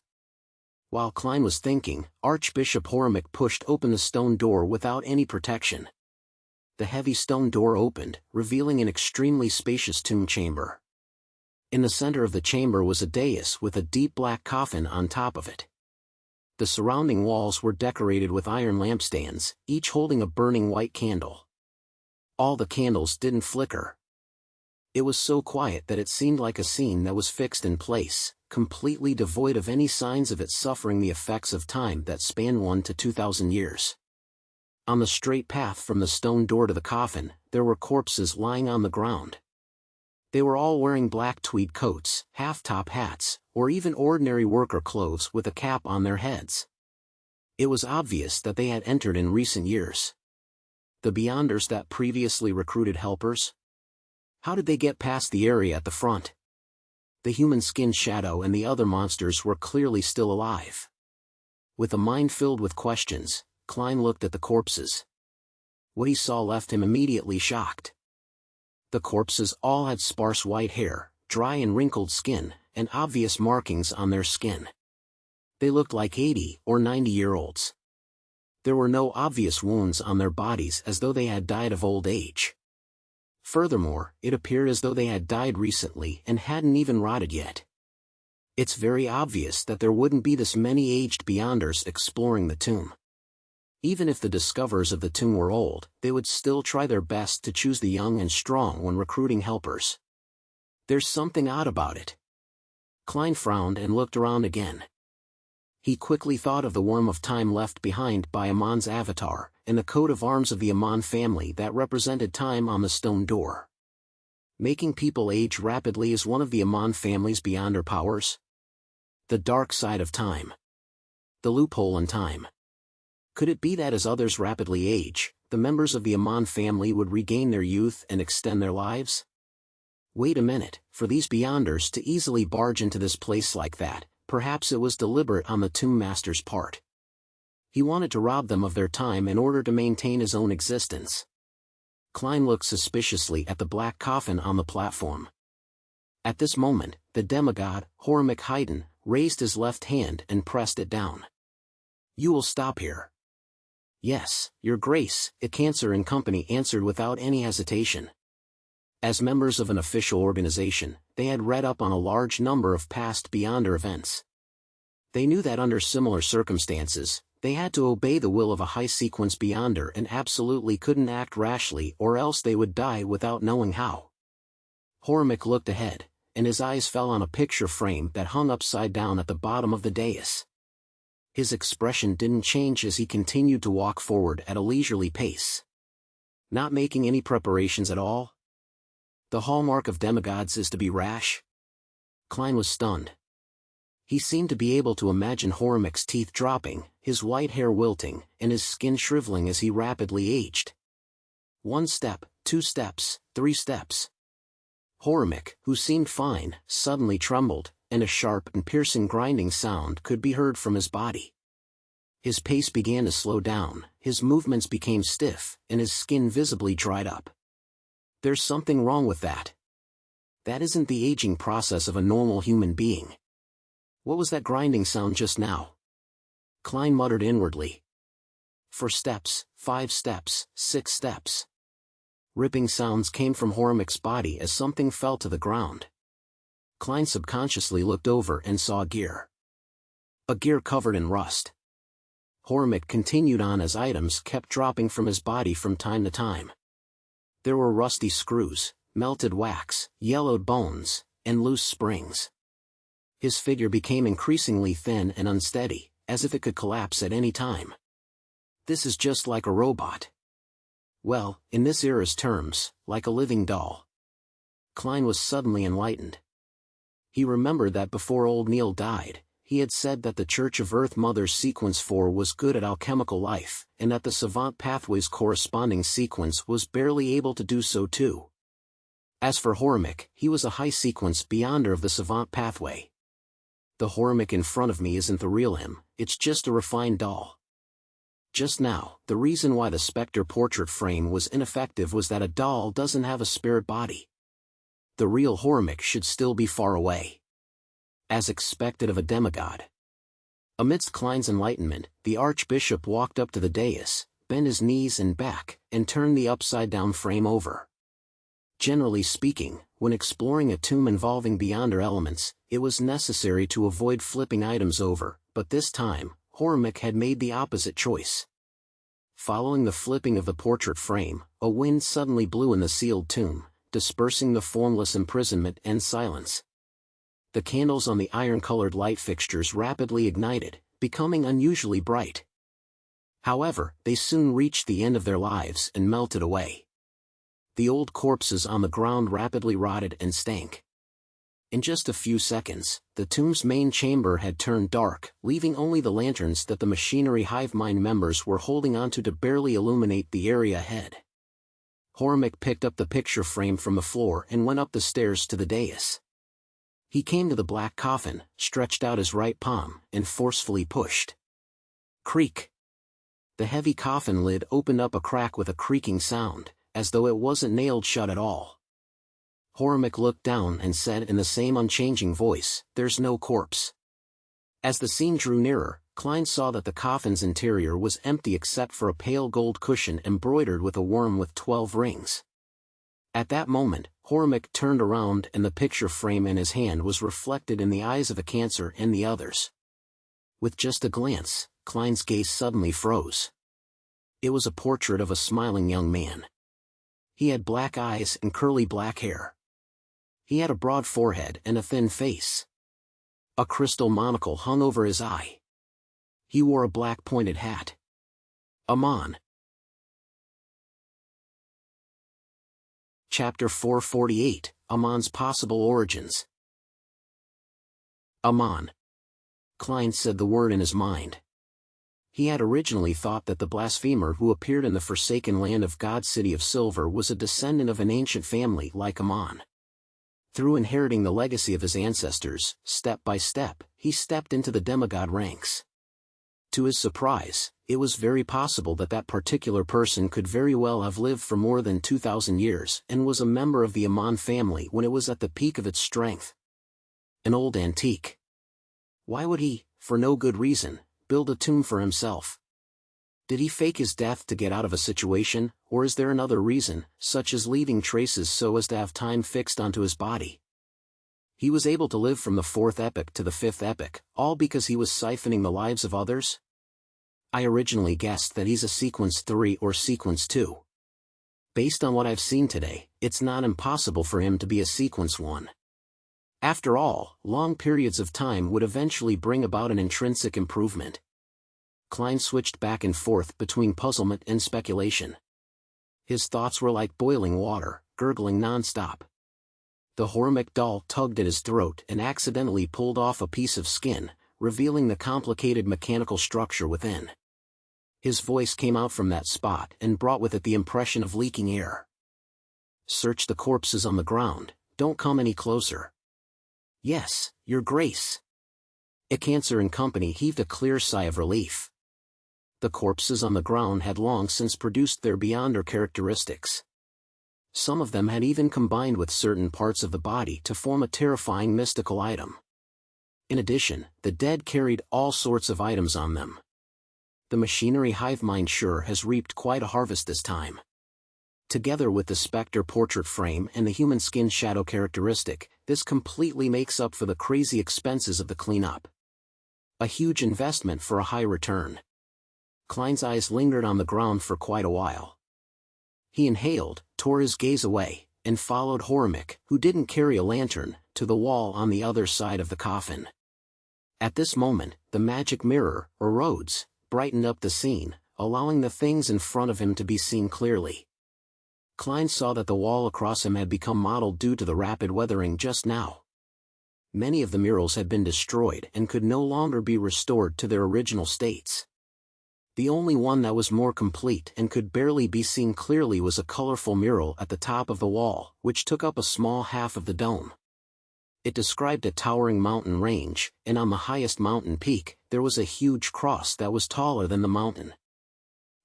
While Klein was thinking, Archbishop Hivemind pushed open the stone door without any protection. The heavy stone door opened, revealing an extremely spacious tomb chamber. In the center of the chamber was a dais with a deep black coffin on top of it. The surrounding walls were decorated with iron lampstands, each holding a burning white candle. All the candles didn't flicker. It was so quiet that it seemed like a scene that was fixed in place, completely devoid of any signs of it suffering the effects of time that span 1 to 2,000 years. On the straight path from the stone door to the coffin, there were corpses lying on the ground. They were all wearing black tweed coats, half-top hats, or even ordinary worker clothes with a cap on their heads. It was obvious that they had entered in recent years. The Beyonders that previously recruited helpers? How did they get past the area at the front? The human-skinned shadow and the other monsters were clearly still alive. With a mind filled with questions, Klein looked at the corpses. What he saw left him immediately shocked. The corpses all had sparse white hair, dry and wrinkled skin, and obvious markings on their skin. They looked like 80 or 90-year-olds. There were no obvious wounds on their bodies as though they had died of old age. Furthermore, it appeared as though they had died recently and hadn't even rotted yet. It's very obvious that there wouldn't be this many aged Beyonders exploring the tomb. Even if the discoverers of the tomb were old, they would still try their best to choose the young and strong when recruiting helpers. There's something odd about it. Klein frowned and looked around again. He quickly thought of the worm of time left behind by Amon's avatar, and the coat of arms of the Amon family that represented time on the stone door. Making people age rapidly is one of the Amon family's Beyonder powers. The dark side of time. The loophole in time. Could it be that as others rapidly age, the members of the Amon family would regain their youth and extend their lives? Wait a minute, for these Beyonders to easily barge into this place like that, perhaps it was deliberate on the Tomb Master's part. He wanted to rob them of their time in order to maintain his own existence. Klein looked suspiciously at the black coffin on the platform. At this moment, the demigod, Hivemind, raised his left hand and pressed it down. "You will stop here." "Yes, Your Grace," Cancer and Company answered without any hesitation. As members of an official organization, they had read up on a large number of past Beyonder events. They knew that under similar circumstances, they had to obey the will of a high-sequence Beyonder and absolutely couldn't act rashly or else they would die without knowing how. Hivemind looked ahead, and his eyes fell on a picture frame that hung upside down at the bottom of the dais. His expression didn't change as he continued to walk forward at a leisurely pace. Not making any preparations at all? The hallmark of demigods is to be rash? Klein was stunned. He seemed to be able to imagine Hivemind's teeth dropping, his white hair wilting, and his skin shriveling as he rapidly aged. 1 step, 2 steps, 3 steps. Hivemind, who seemed fine, suddenly trembled, and a sharp and piercing grinding sound could be heard from his body. His pace began to slow down, his movements became stiff, and his skin visibly dried up. There's something wrong with that. That isn't the aging process of a normal human being. What was that grinding sound just now? Klein muttered inwardly. 4 steps, 5 steps, 6 steps. Ripping sounds came from Hormic's body as something fell to the ground. Klein subconsciously looked over and saw a gear. A gear covered in rust. Hormic continued on as items kept dropping from his body from time to time. There were rusty screws, melted wax, yellowed bones, and loose springs. His figure became increasingly thin and unsteady, as if it could collapse at any time. This is just like a robot. Well, in this era's terms, like a living doll. Klein was suddenly enlightened. He remembered that before old Neil died, he had said that the Church of Earth Mother's sequence 4 was good at alchemical life, and that the Savant Pathway's corresponding sequence was barely able to do so too. As for Hormic, he was a high sequence beyonder of the Savant Pathway. The Hormic in front of me isn't the real him, it's just a refined doll. Just now, the reason why the Spectre portrait frame was ineffective was that a doll doesn't have a spirit body. The real Hormic should still be far away. As expected of a demigod. Amidst Klein's enlightenment, the Archbishop walked up to the dais, bent his knees and back, and turned the upside-down frame over. Generally speaking, when exploring a tomb involving beyonder elements, it was necessary to avoid flipping items over, but this time, Hormic had made the opposite choice. Following the flipping of the portrait frame, a wind suddenly blew in the sealed tomb, dispersing the formless imprisonment and silence. The candles on the iron-colored light fixtures rapidly ignited, becoming unusually bright. However, they soon reached the end of their lives and melted away. The old corpses on the ground rapidly rotted and stank. In just a few seconds, the tomb's main chamber had turned dark, leaving only the lanterns that the machinery Hivemind members were holding onto to barely illuminate the area ahead. Hormic picked up the picture frame from the floor and went up the stairs to the dais. He came to the black coffin, stretched out his right palm, and forcefully pushed. Creak! The heavy coffin lid opened up a crack with a creaking sound, as though it wasn't nailed shut at all. Hormic looked down and said in the same unchanging voice, "There's no corpse." As the scene drew nearer, Klein saw that the coffin's interior was empty except for a pale gold cushion embroidered with a worm with 12 rings. At that moment, Hormic turned around and the picture frame in his hand was reflected in the eyes of a Cancer and the others. With just a glance, Klein's gaze suddenly froze. It was a portrait of a smiling young man. He had black eyes and curly black hair. He had a broad forehead and a thin face. A crystal monocle hung over his eye. He wore a black pointed hat. Amon. Chapter 448, Amon's Possible Origins. Amon. Klein said the word in his mind. He had originally thought that the blasphemer who appeared in the forsaken land of God's City of Silver was a descendant of an ancient family like Amon. Through inheriting the legacy of his ancestors, step by step, he stepped into the demigod ranks. To his surprise, it was very possible that that particular person could very well have lived for more than 2,000 years and was a member of the Amon family when it was at the peak of its strength. An old antique. Why would he, for no good reason, build a tomb for himself? Did he fake his death to get out of a situation, or is there another reason, such as leaving traces so as to have time fixed onto his body? He was able to live from the 4th epoch to the 5th epoch, all because he was siphoning the lives of others? I originally guessed that he's a sequence 3 or sequence 2. Based on what I've seen today, it's not impossible for him to be a sequence 1. After all, long periods of time would eventually bring about an intrinsic improvement. Klein switched back and forth between puzzlement and speculation. His thoughts were like boiling water, gurgling non-stop. The Hormic doll tugged at his throat and accidentally pulled off a piece of skin, revealing the complicated mechanical structure within. His voice came out from that spot and brought with it the impression of leaking air. "Search the corpses on the ground, don't come any closer." "Yes, Your Grace." A Cancer and company heaved a clear sigh of relief. The corpses on the ground had long since produced their beyonder characteristics. Some of them had even combined with certain parts of the body to form a terrifying mystical item. In addition, the dead carried all sorts of items on them. The machinery Hivemind sure has reaped quite a harvest this time. Together with the spectre portrait frame and the human skin shadow characteristic, this completely makes up for the crazy expenses of the cleanup. A huge investment for a high return. Klein's eyes lingered on the ground for quite a while. He inhaled, tore his gaze away, and followed Hivemind, who didn't carry a lantern, to the wall on the other side of the coffin. At this moment, the magic mirror, or roads, brightened up the scene, allowing the things in front of him to be seen clearly. Klein saw that the wall across him had become mottled due to the rapid weathering just now. Many of the murals had been destroyed and could no longer be restored to their original states. The only one that was more complete and could barely be seen clearly was a colorful mural at the top of the wall, which took up a small half of the dome. It described a towering mountain range, and on the highest mountain peak, there was a huge cross that was taller than the mountain.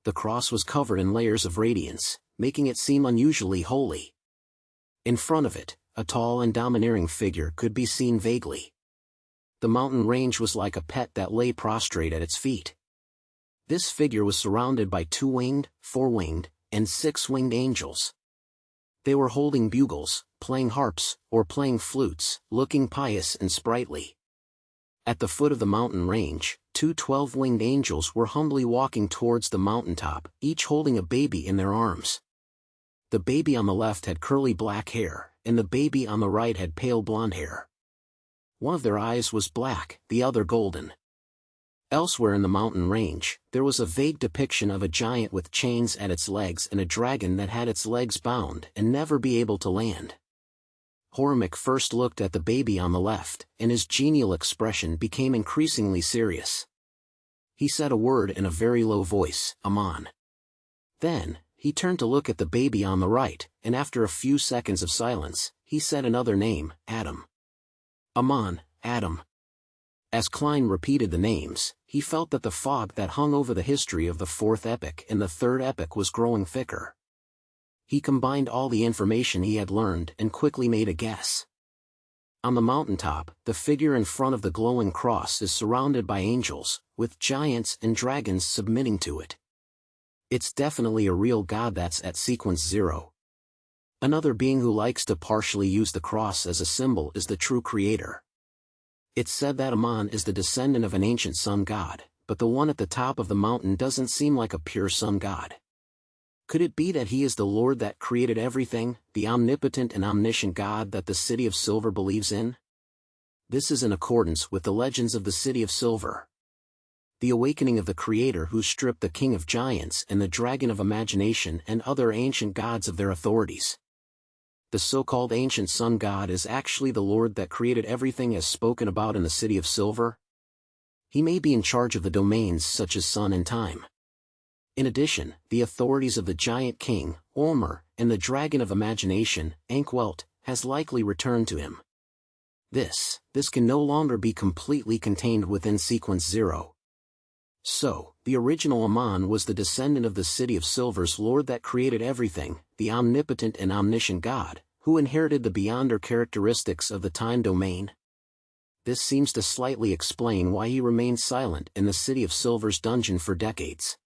The cross was covered in layers of radiance, making it seem unusually holy. In front of it, a tall and domineering figure could be seen vaguely. The mountain range was like a pet that lay prostrate at its feet. This figure was surrounded by 2-winged, 4-winged, and 6-winged angels. They were holding bugles, playing harps, or playing flutes, looking pious and sprightly. At the foot of the mountain range, 2 12-winged angels were humbly walking towards the mountaintop, each holding a baby in their arms. The baby on the left had curly black hair, and the baby on the right had pale blonde hair. One of their eyes was black, the other golden. Elsewhere in the mountain range, there was a vague depiction of a giant with chains at its legs and a dragon that had its legs bound and never be able to land. Hivemind first looked at the baby on the left, and his genial expression became increasingly serious. He said a word in a very low voice, Amon. Then, he turned to look at the baby on the right, and after a few seconds of silence, he said another name, Adam. Amon, Adam. As Klein repeated the names, he felt that the fog that hung over the history of the fourth epoch and the third epoch was growing thicker. He combined all the information he had learned and quickly made a guess. On the mountaintop, the figure in front of the glowing cross is surrounded by angels, with giants and dragons submitting to it. It's definitely a real god that's at sequence 0. Another being who likes to partially use the cross as a symbol is the true creator. It's said that Amon is the descendant of an ancient sun god, but the one at the top of the mountain doesn't seem like a pure sun god. Could it be that he is the Lord that created everything, the omnipotent and omniscient God that the City of Silver believes in? This is in accordance with the legends of the City of Silver. The awakening of the Creator who stripped the King of Giants and the Dragon of Imagination and other ancient gods of their authorities. The so-called ancient sun god is actually the Lord that created everything as spoken about in the City of Silver. He may be in charge of the domains such as sun and time. In addition, the authorities of the giant king, Ulmer, and the dragon of imagination, Ankwelt, has likely returned to him. This can no longer be completely contained within sequence 0. So, the original Amon was the descendant of the City of Silver's Lord that created everything, the omnipotent and omniscient God, who inherited the beyonder characteristics of the time domain. This seems to slightly explain why he remained silent in the City of Silver's dungeon for decades.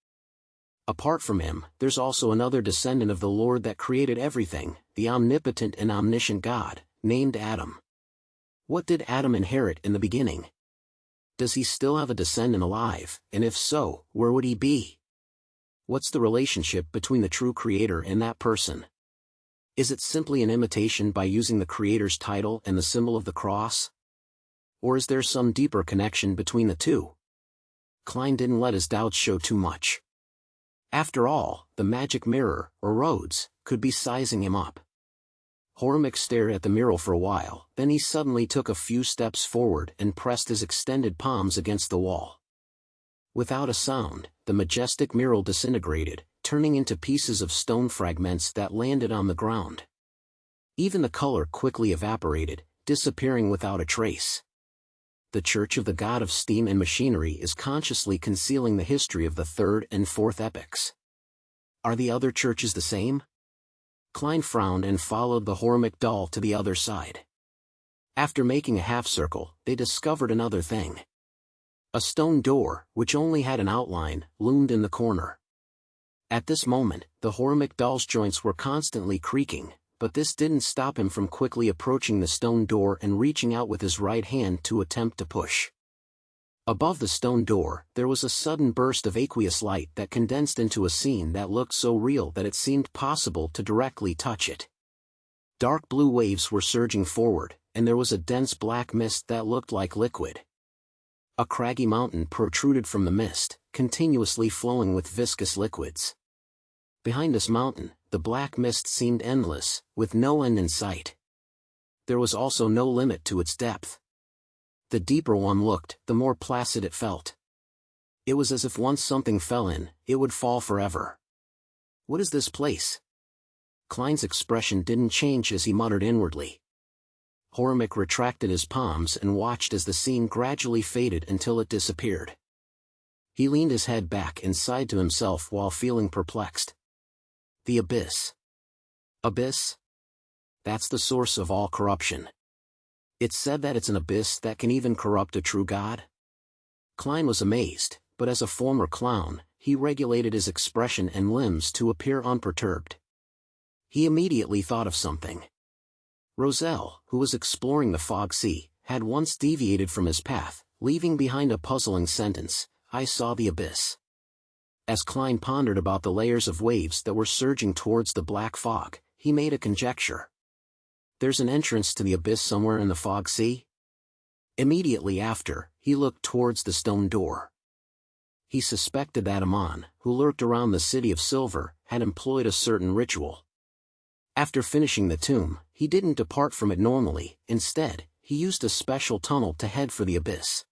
Apart from him, there's also another descendant of the Lord that created everything, the omnipotent and omniscient God, named Adam. What did Adam inherit in the beginning? Does he still have a descendant alive, and if so, where would he be? What's the relationship between the true creator and that person? Is it simply an imitation by using the creator's title and the symbol of the cross? Or is there some deeper connection between the two? Klein didn't let his doubts show too much. After all, the magic mirror, or roads, could be sizing him up. Hivemind stared at the mural for a while, then he suddenly took a few steps forward and pressed his extended palms against the wall. Without a sound, the majestic mural disintegrated, turning into pieces of stone fragments that landed on the ground. Even the color quickly evaporated, disappearing without a trace. The Church of the God of Steam and Machinery is consciously concealing the history of the third and fourth epochs. Are the other churches the same? Klein frowned and followed the Hivemind doll to the other side. After making a half circle, they discovered another thing. A stone door, which only had an outline, loomed in the corner. At this moment, the Hivemind doll's joints were constantly creaking, but this didn't stop him from quickly approaching the stone door and reaching out with his right hand to attempt to push. Above the stone door, there was a sudden burst of aqueous light that condensed into a scene that looked so real that it seemed possible to directly touch it. Dark blue waves were surging forward, and there was a dense black mist that looked like liquid. A craggy mountain protruded from the mist, continuously flowing with viscous liquids. Behind this mountain, the black mist seemed endless, with no end in sight. There was also no limit to its depth. The deeper one looked, the more placid it felt. It was as if once something fell in, it would fall forever. What is this place? Klein's expression didn't change as he muttered inwardly. Hivemind retracted his palms and watched as the scene gradually faded until it disappeared. He leaned his head back and sighed to himself while feeling perplexed. The abyss. Abyss? That's the source of all corruption. It's said that it's an abyss that can even corrupt a true god? Klein was amazed, but as a former clown, he regulated his expression and limbs to appear unperturbed. He immediately thought of something. Roselle, who was exploring the fog sea, had once deviated from his path, leaving behind a puzzling sentence, "I saw the abyss." As Klein pondered about the layers of waves that were surging towards the black fog, he made a conjecture. There's an entrance to the abyss somewhere in the fog sea? Immediately after, he looked towards the stone door. He suspected that Amon, who lurked around the city of silver, had employed a certain ritual. After finishing the tomb, he didn't depart from it normally. Instead, he used a special tunnel to head for the abyss.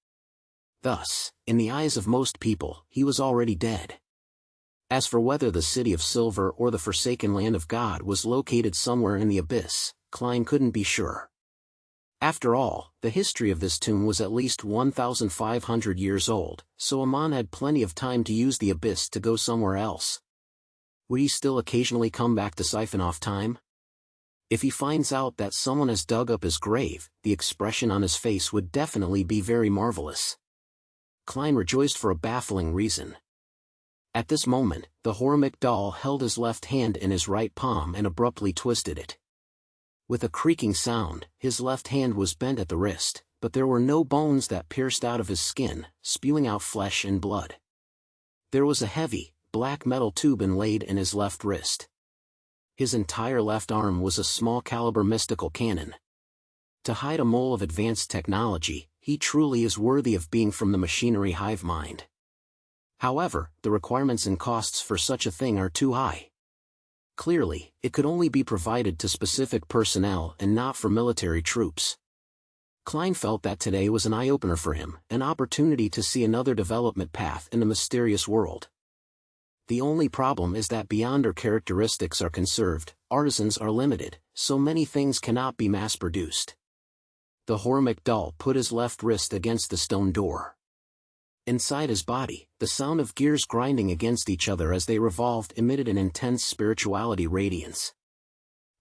Thus, in the eyes of most people, he was already dead. As for whether the city of silver or the forsaken land of God was located somewhere in the abyss, Klein couldn't be sure. After all, the history of this tomb was at least 1,500 years old, so Amon had plenty of time to use the abyss to go somewhere else. Would he still occasionally come back to siphon off time? If he finds out that someone has dug up his grave, the expression on his face would definitely be very marvelous. Klein rejoiced for a baffling reason. At this moment, the Hivemind doll held his left hand in his right palm and abruptly twisted it. With a creaking sound, his left hand was bent at the wrist, but there were no bones that pierced out of his skin, spewing out flesh and blood. There was a heavy, black metal tube inlaid in his left wrist. His entire left arm was a small-caliber mystical cannon. To hide a mole of advanced technology, he truly is worthy of being from the machinery Hivemind. However, the requirements and costs for such a thing are too high. Clearly, it could only be provided to specific personnel and not for military troops. Klein felt that today was an eye-opener for him, an opportunity to see another development path in the mysterious world. The only problem is that beyond our characteristics are conserved, artisans are limited, so many things cannot be mass-produced. The Hivemind doll put his left wrist against the stone door. Inside his body, the sound of gears grinding against each other as they revolved emitted an intense spirituality radiance.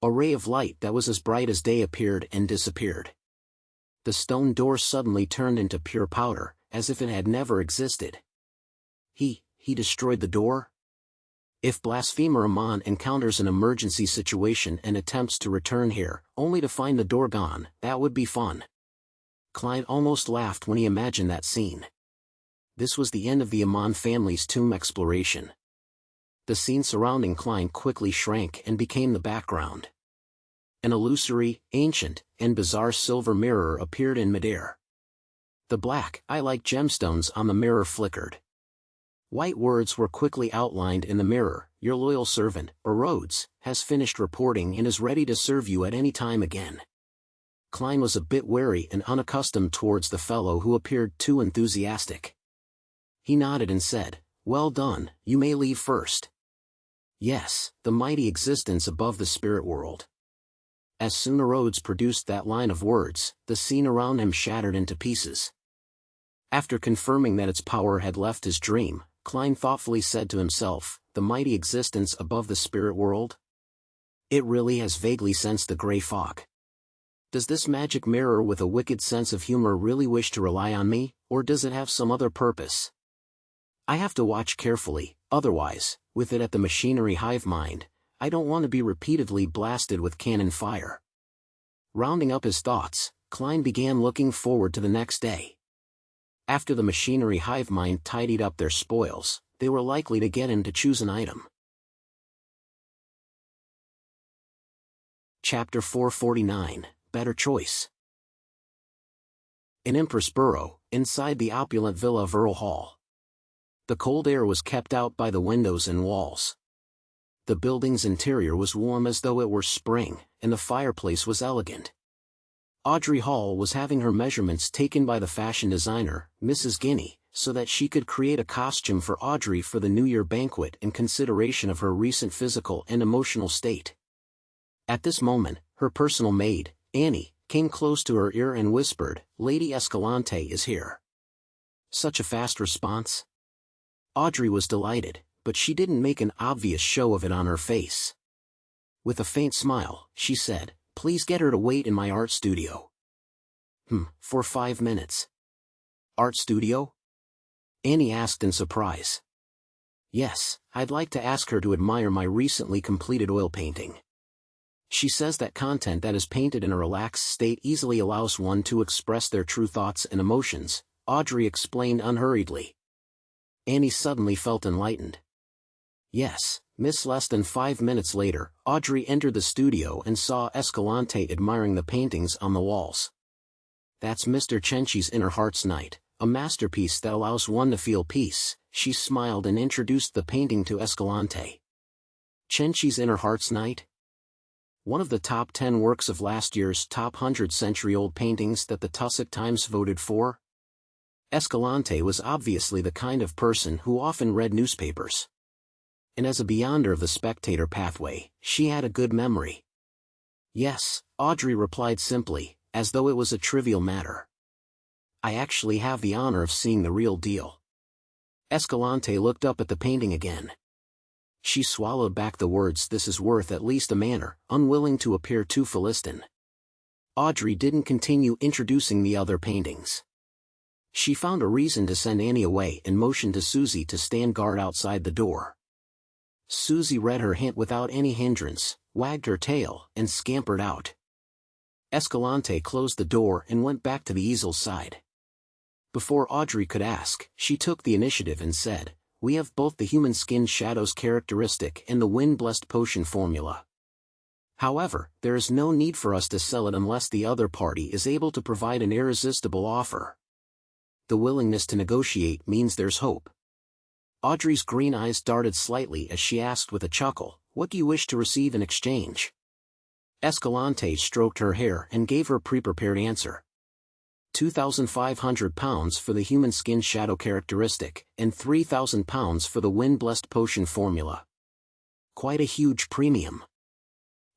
A ray of light that was as bright as day appeared and disappeared. The stone door suddenly turned into pure powder, as if it had never existed. He destroyed the door? If blasphemer Amon encounters an emergency situation and attempts to return here, only to find the door gone, that would be fun. Klein almost laughed when he imagined that scene. This was the end of the Amon family's tomb exploration. The scene surrounding Klein quickly shrank and became the background. An illusory, ancient, and bizarre silver mirror appeared in midair. The black, eye-like gemstones on the mirror flickered. White words were quickly outlined in the mirror: "Your loyal servant, Rhodes, has finished reporting and is ready to serve you at any time again." Klein was a bit wary and unaccustomed towards the fellow who appeared too enthusiastic. He nodded and said, "Well done, you may leave first." Yes, the mighty existence above the spirit world. As soon as Rhodes produced that line of words, the scene around him shattered into pieces. After confirming that its power had left his dream, Klein thoughtfully said to himself, "The mighty existence above the spirit world? It really has vaguely sensed the gray fog." Does this magic mirror with a wicked sense of humor really wish to rely on me, or does it have some other purpose? I have to watch carefully, otherwise, with it at the machinery Hivemind, I don't want to be repeatedly blasted with cannon fire. Rounding up his thoughts, Klein began looking forward to the next day. After the machinery Hivemind tidied up their spoils, they were likely to get him to choose an item. Chapter 449, Better Choice. In Empress Borough, inside the opulent Villa Verl Hall. The cold air was kept out by the windows and walls. The building's interior was warm as though it were spring, and the fireplace was elegant. Audrey Hall was having her measurements taken by the fashion designer, Mrs. Guinea, so that she could create a costume for Audrey for the New Year banquet in consideration of her recent physical and emotional state. At this moment, her personal maid, Annie, came close to her ear and whispered, "Lady Escalante is here." Such a fast response? Audrey was delighted, but she didn't make an obvious show of it on her face. With a faint smile, she said, "Please get her to wait in my art studio." For 5 minutes. Art studio? Annie asked in surprise. Yes, I'd like to ask her to admire my recently completed oil painting. She says that content that is painted in a relaxed state easily allows one to express their true thoughts and emotions, Audrey explained unhurriedly. Annie suddenly felt enlightened. Yes, Miss. Less than 5 minutes later, Audrey entered the studio and saw Escalante admiring the paintings on the walls. That's Mr. Cenchi's Inner Heart's Night, a masterpiece that allows one to feel peace, she smiled and introduced the painting to Escalante. Cenchi's Inner Heart's Night? One of the top 10 works of last year's top 100-century-old paintings that the Tussock Times voted for? Escalante was obviously the kind of person who often read newspapers. And as a beyonder of the spectator pathway, she had a good memory. Yes, Audrey replied simply, as though it was a trivial matter. I actually have the honor of seeing the real deal. Escalante looked up at the painting again. She swallowed back the words, "This is worth at least a manor," unwilling to appear too Philistine. Audrey didn't continue introducing the other paintings. She found a reason to send Annie away and motioned to Susie to stand guard outside the door. Susie read her hint without any hindrance, wagged her tail, and scampered out. Escalante closed the door and went back to the easel's side. Before Audrey could ask, she took the initiative and said, "We have both the human skin shadows characteristic and the wind-blessed potion formula. However, there is no need for us to sell it unless the other party is able to provide an irresistible offer. The willingness to negotiate means there's hope." Audrey's green eyes darted slightly as she asked with a chuckle, "What do you wish to receive in exchange?" Escalante stroked her hair and gave her pre-prepared answer. £2,500 for the human skin shadow characteristic, and £3,000 for the wind-blessed potion formula. Quite a huge premium.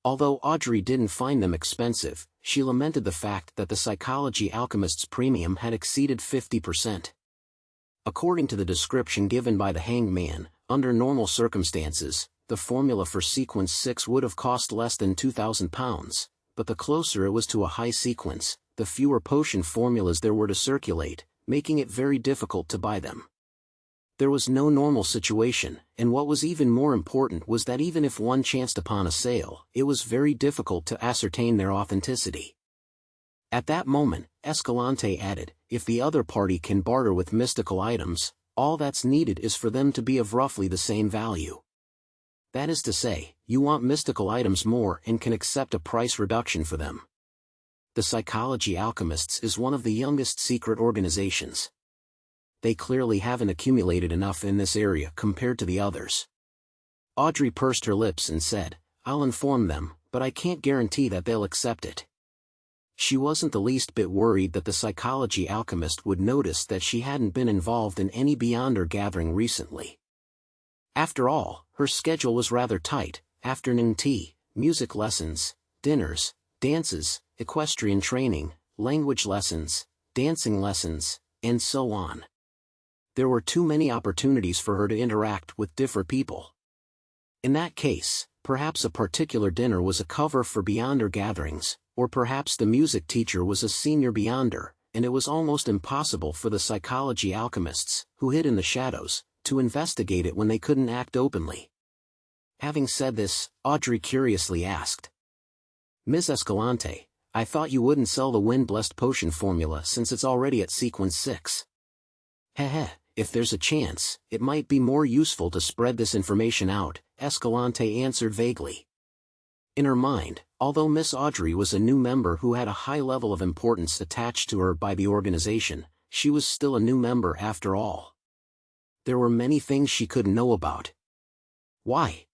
Although Audrey didn't find them expensive, she lamented the fact that the psychology alchemist's premium had exceeded 50%. According to the description given by the hanged man, under normal circumstances, the formula for sequence 6 would have cost less than £2,000, but the closer it was to a high sequence, the fewer potion formulas there were to circulate, making it very difficult to buy them. There was no normal situation, and what was even more important was that even if one chanced upon a sale, it was very difficult to ascertain their authenticity. At that moment, Escalante added, "If the other party can barter with mystical items, all that's needed is for them to be of roughly the same value. That is to say, you want mystical items more and can accept a price reduction for them. The Psychology Alchemists is one of the youngest secret organizations. They clearly haven't accumulated enough in this area compared to the others." Audrey pursed her lips and said, "I'll inform them, but I can't guarantee that they'll accept it." She wasn't the least bit worried that the Psychology Alchemist would notice that she hadn't been involved in any Beyonder gathering recently. After all, her schedule was rather tight: afternoon tea, music lessons, dinners, dances, equestrian training, language lessons, dancing lessons, and so on. There were too many opportunities for her to interact with different people. In that case, perhaps a particular dinner was a cover for Beyonder gatherings, Or perhaps the music teacher was a senior beyonder, and it was almost impossible for the psychology alchemists, who hid in the shadows, to investigate it when they couldn't act openly. Having said this, Audrey curiously asked, "Ms. Escalante, I thought you wouldn't sell the wind-blessed potion formula since it's already at sequence 6. Heh, if there's a chance, it might be more useful to spread this information out," Escalante answered vaguely. In her mind, although Miss Audrey was a new member who had a high level of importance attached to her by the organization, she was still a new member after all. There were many things she couldn't know about. Why?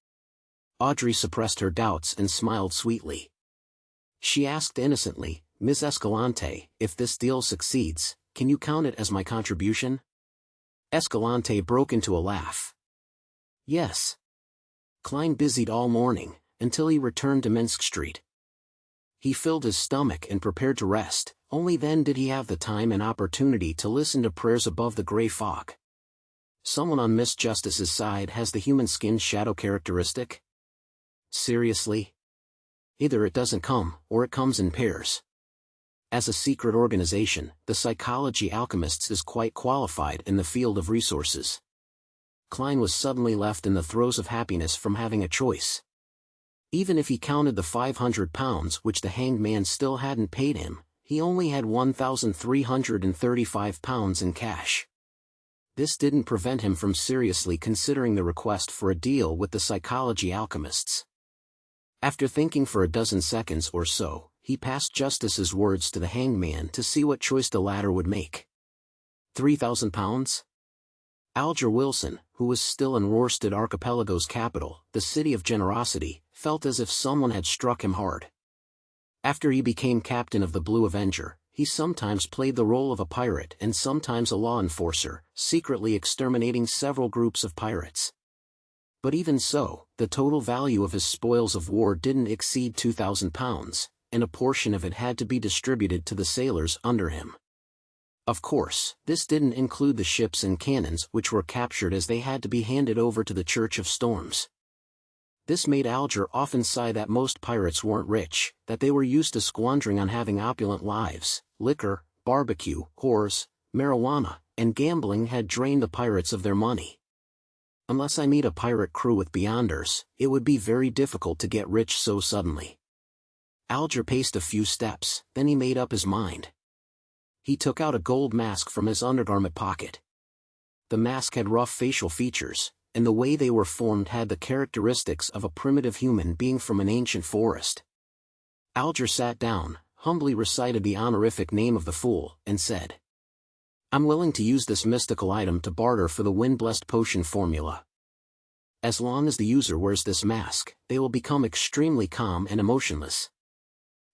Audrey suppressed her doubts and smiled sweetly. She asked innocently, "Ms. Escalante, if this deal succeeds, can you count it as my contribution?" Escalante broke into a laugh. "Yes." Klein busied all morning, until he returned to Minsk Street. He filled his stomach and prepared to rest, only then did he have the time and opportunity to listen to prayers above the gray fog. Someone on Miss Justice's side has the human skin shadow characteristic? Seriously? Either it doesn't come, or it comes in pairs. As a secret organization, the Psychology Alchemists is quite qualified in the field of resources. Klein was suddenly left in the throes of happiness from having a choice. Even if he counted the £500 which the hanged man still hadn't paid him, he only had £1,335 in cash. This didn't prevent him from seriously considering the request for a deal with the Psychology Alchemists. After thinking for a dozen seconds or so, he passed Justice's words to the hanged man to see what choice the latter would make. £3,000? Alger Wilson, who was still in Rorstad Archipelago's capital, the city of generosity, felt as if someone had struck him hard. After he became captain of the Blue Avenger, he sometimes played the role of a pirate and sometimes a law enforcer, secretly exterminating several groups of pirates. But even so, the total value of his spoils of war didn't exceed £2,000, and a portion of it had to be distributed to the sailors under him. Of course, this didn't include the ships and cannons which were captured, as they had to be handed over to the Church of Storms. This made Alger often sigh that most pirates weren't rich, that they were used to squandering on having opulent lives. Liquor, barbecue, whores, marijuana, and gambling had drained the pirates of their money. Unless I meet a pirate crew with beyonders, it would be very difficult to get rich so suddenly. Alger paced a few steps, then he made up his mind. He took out a gold mask from his undergarment pocket. The mask had rough facial features, and the way they were formed had the characteristics of a primitive human being from an ancient forest. Alger sat down, humbly recited the honorific name of the fool, and said, "I'm willing to use this mystical item to barter for the wind-blessed potion formula. As long as the user wears this mask, they will become extremely calm and emotionless.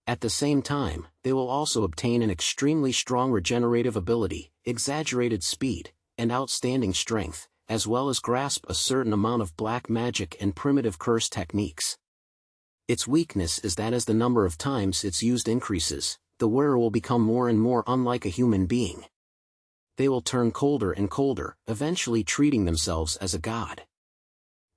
At the same time, they will also obtain an extremely strong regenerative ability, exaggerated speed, and outstanding strength, as well as grasp a certain amount of black magic and primitive curse techniques. Its weakness is that as the number of times it's used increases, the wearer will become more and more unlike a human being. They will turn colder and colder, eventually treating themselves as a god."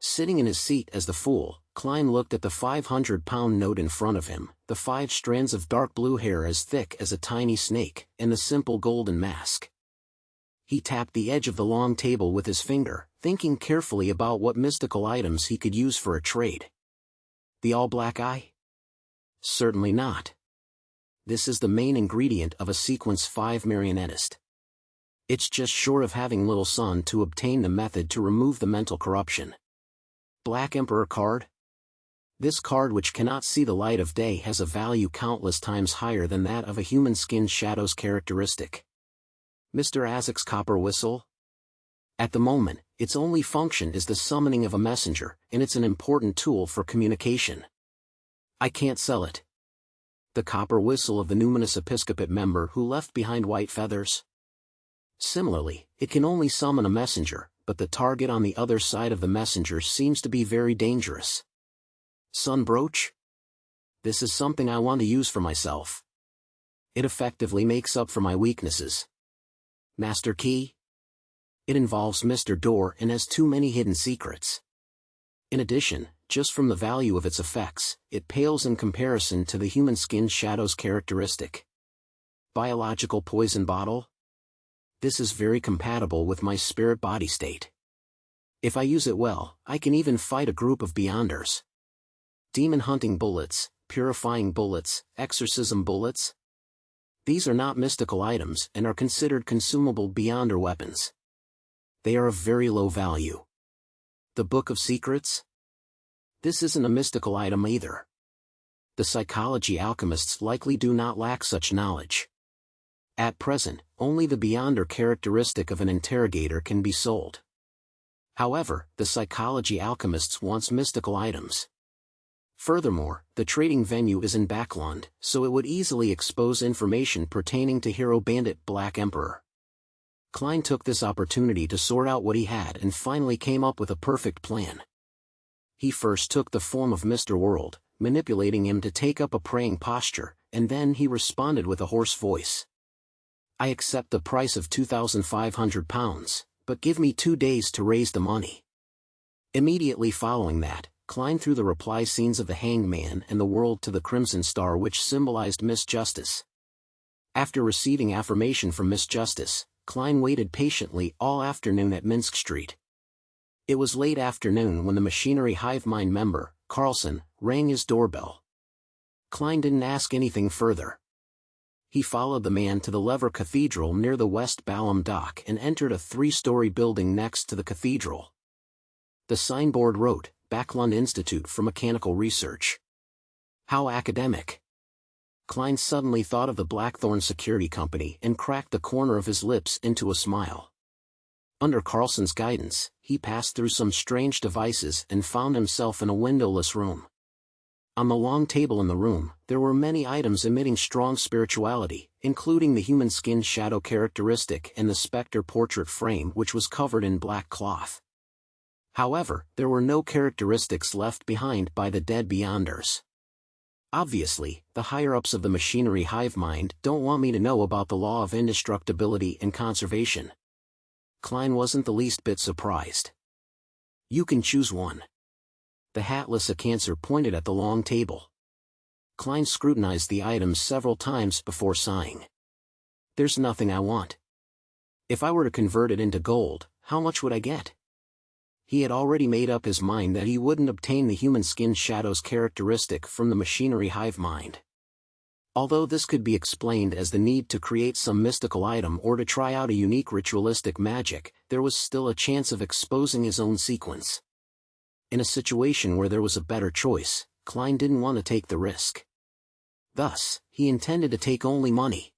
Sitting in his seat as the fool, Klein looked at the £500 note in front of him, the 5 strands of dark blue hair as thick as a tiny snake, and the simple golden mask. He tapped the edge of the long table with his finger, thinking carefully about what mystical items he could use for a trade. The all-black eye? Certainly not. This is the main ingredient of a Sequence 5 marionettist. It's just short of having Little Sun to obtain the method to remove the mental corruption. Black Emperor card? This card, which cannot see the light of day, has a value countless times higher than that of a human skin shadow's characteristic. Mr. Azek's copper whistle? At the moment, its only function is the summoning of a messenger, and it's an important tool for communication. I can't sell it. The copper whistle of the numinous episcopate member who left behind white feathers? Similarly, it can only summon a messenger, but the target on the other side of the messenger seems to be very dangerous. Sun brooch? This is something I want to use for myself. It effectively makes up for my weaknesses. Master key? It involves Mr. Door and has too many hidden secrets. In addition, just from the value of its effects, it pales in comparison to the human skin shadow's characteristic. Biological poison bottle? This is very compatible with my spirit body state. If I use it well, I can even fight a group of beyonders. Demon hunting bullets, purifying bullets, exorcism bullets? These are not mystical items and are considered consumable beyonder weapons. They are of very low value. The Book of Secrets? This isn't a mystical item either. The psychology alchemists likely do not lack such knowledge. At present, only the beyonder characteristic of an interrogator can be sold. However, the psychology alchemists wants mystical items. Furthermore, the trading venue is in Backlund, so it would easily expose information pertaining to Hero Bandit Black Emperor. Klein took this opportunity to sort out what he had and finally came up with a perfect plan. He first took the form of Mr. World, manipulating him to take up a praying posture, and then he responded with a hoarse voice. I accept the price of £2,500, but give me 2 days to raise the money. Immediately following that, Klein threw the reply scenes of the Hanged Man and the World to the Crimson Star, which symbolized Miss Justice. After receiving affirmation from Miss Justice, Klein waited patiently all afternoon at Minsk Street. It was late afternoon when the Machinery Hivemind member, Carlson, rang his doorbell. Klein didn't ask anything further. He followed the man to the Lever Cathedral near the West Balham Dock and entered a 3-story building next to the cathedral. The signboard wrote, Backlund Institute for Mechanical Research. How academic. Klein suddenly thought of the Blackthorn Security Company and cracked the corner of his lips into a smile. Under Carlson's guidance, he passed through some strange devices and found himself in a windowless room. On the long table in the room, there were many items emitting strong spirituality, including the human skin shadow characteristic and the specter portrait frame, which was covered in black cloth. However, there were no characteristics left behind by the dead beyonders. Obviously, the higher-ups of the Machinery Hivemind don't want me to know about the law of indestructibility and conservation. Klein wasn't the least bit surprised. You can choose one. The hatless Cancer pointed at the long table. Klein scrutinized the items several times before sighing. There's nothing I want. If I were to convert it into gold, how much would I get? He had already made up his mind that he wouldn't obtain the human skin shadow's characteristic from the Machinery Hivemind. Although this could be explained as the need to create some mystical item or to try out a unique ritualistic magic, there was still a chance of exposing his own sequence. In a situation where there was a better choice, Klein didn't want to take the risk. Thus, he intended to take only money.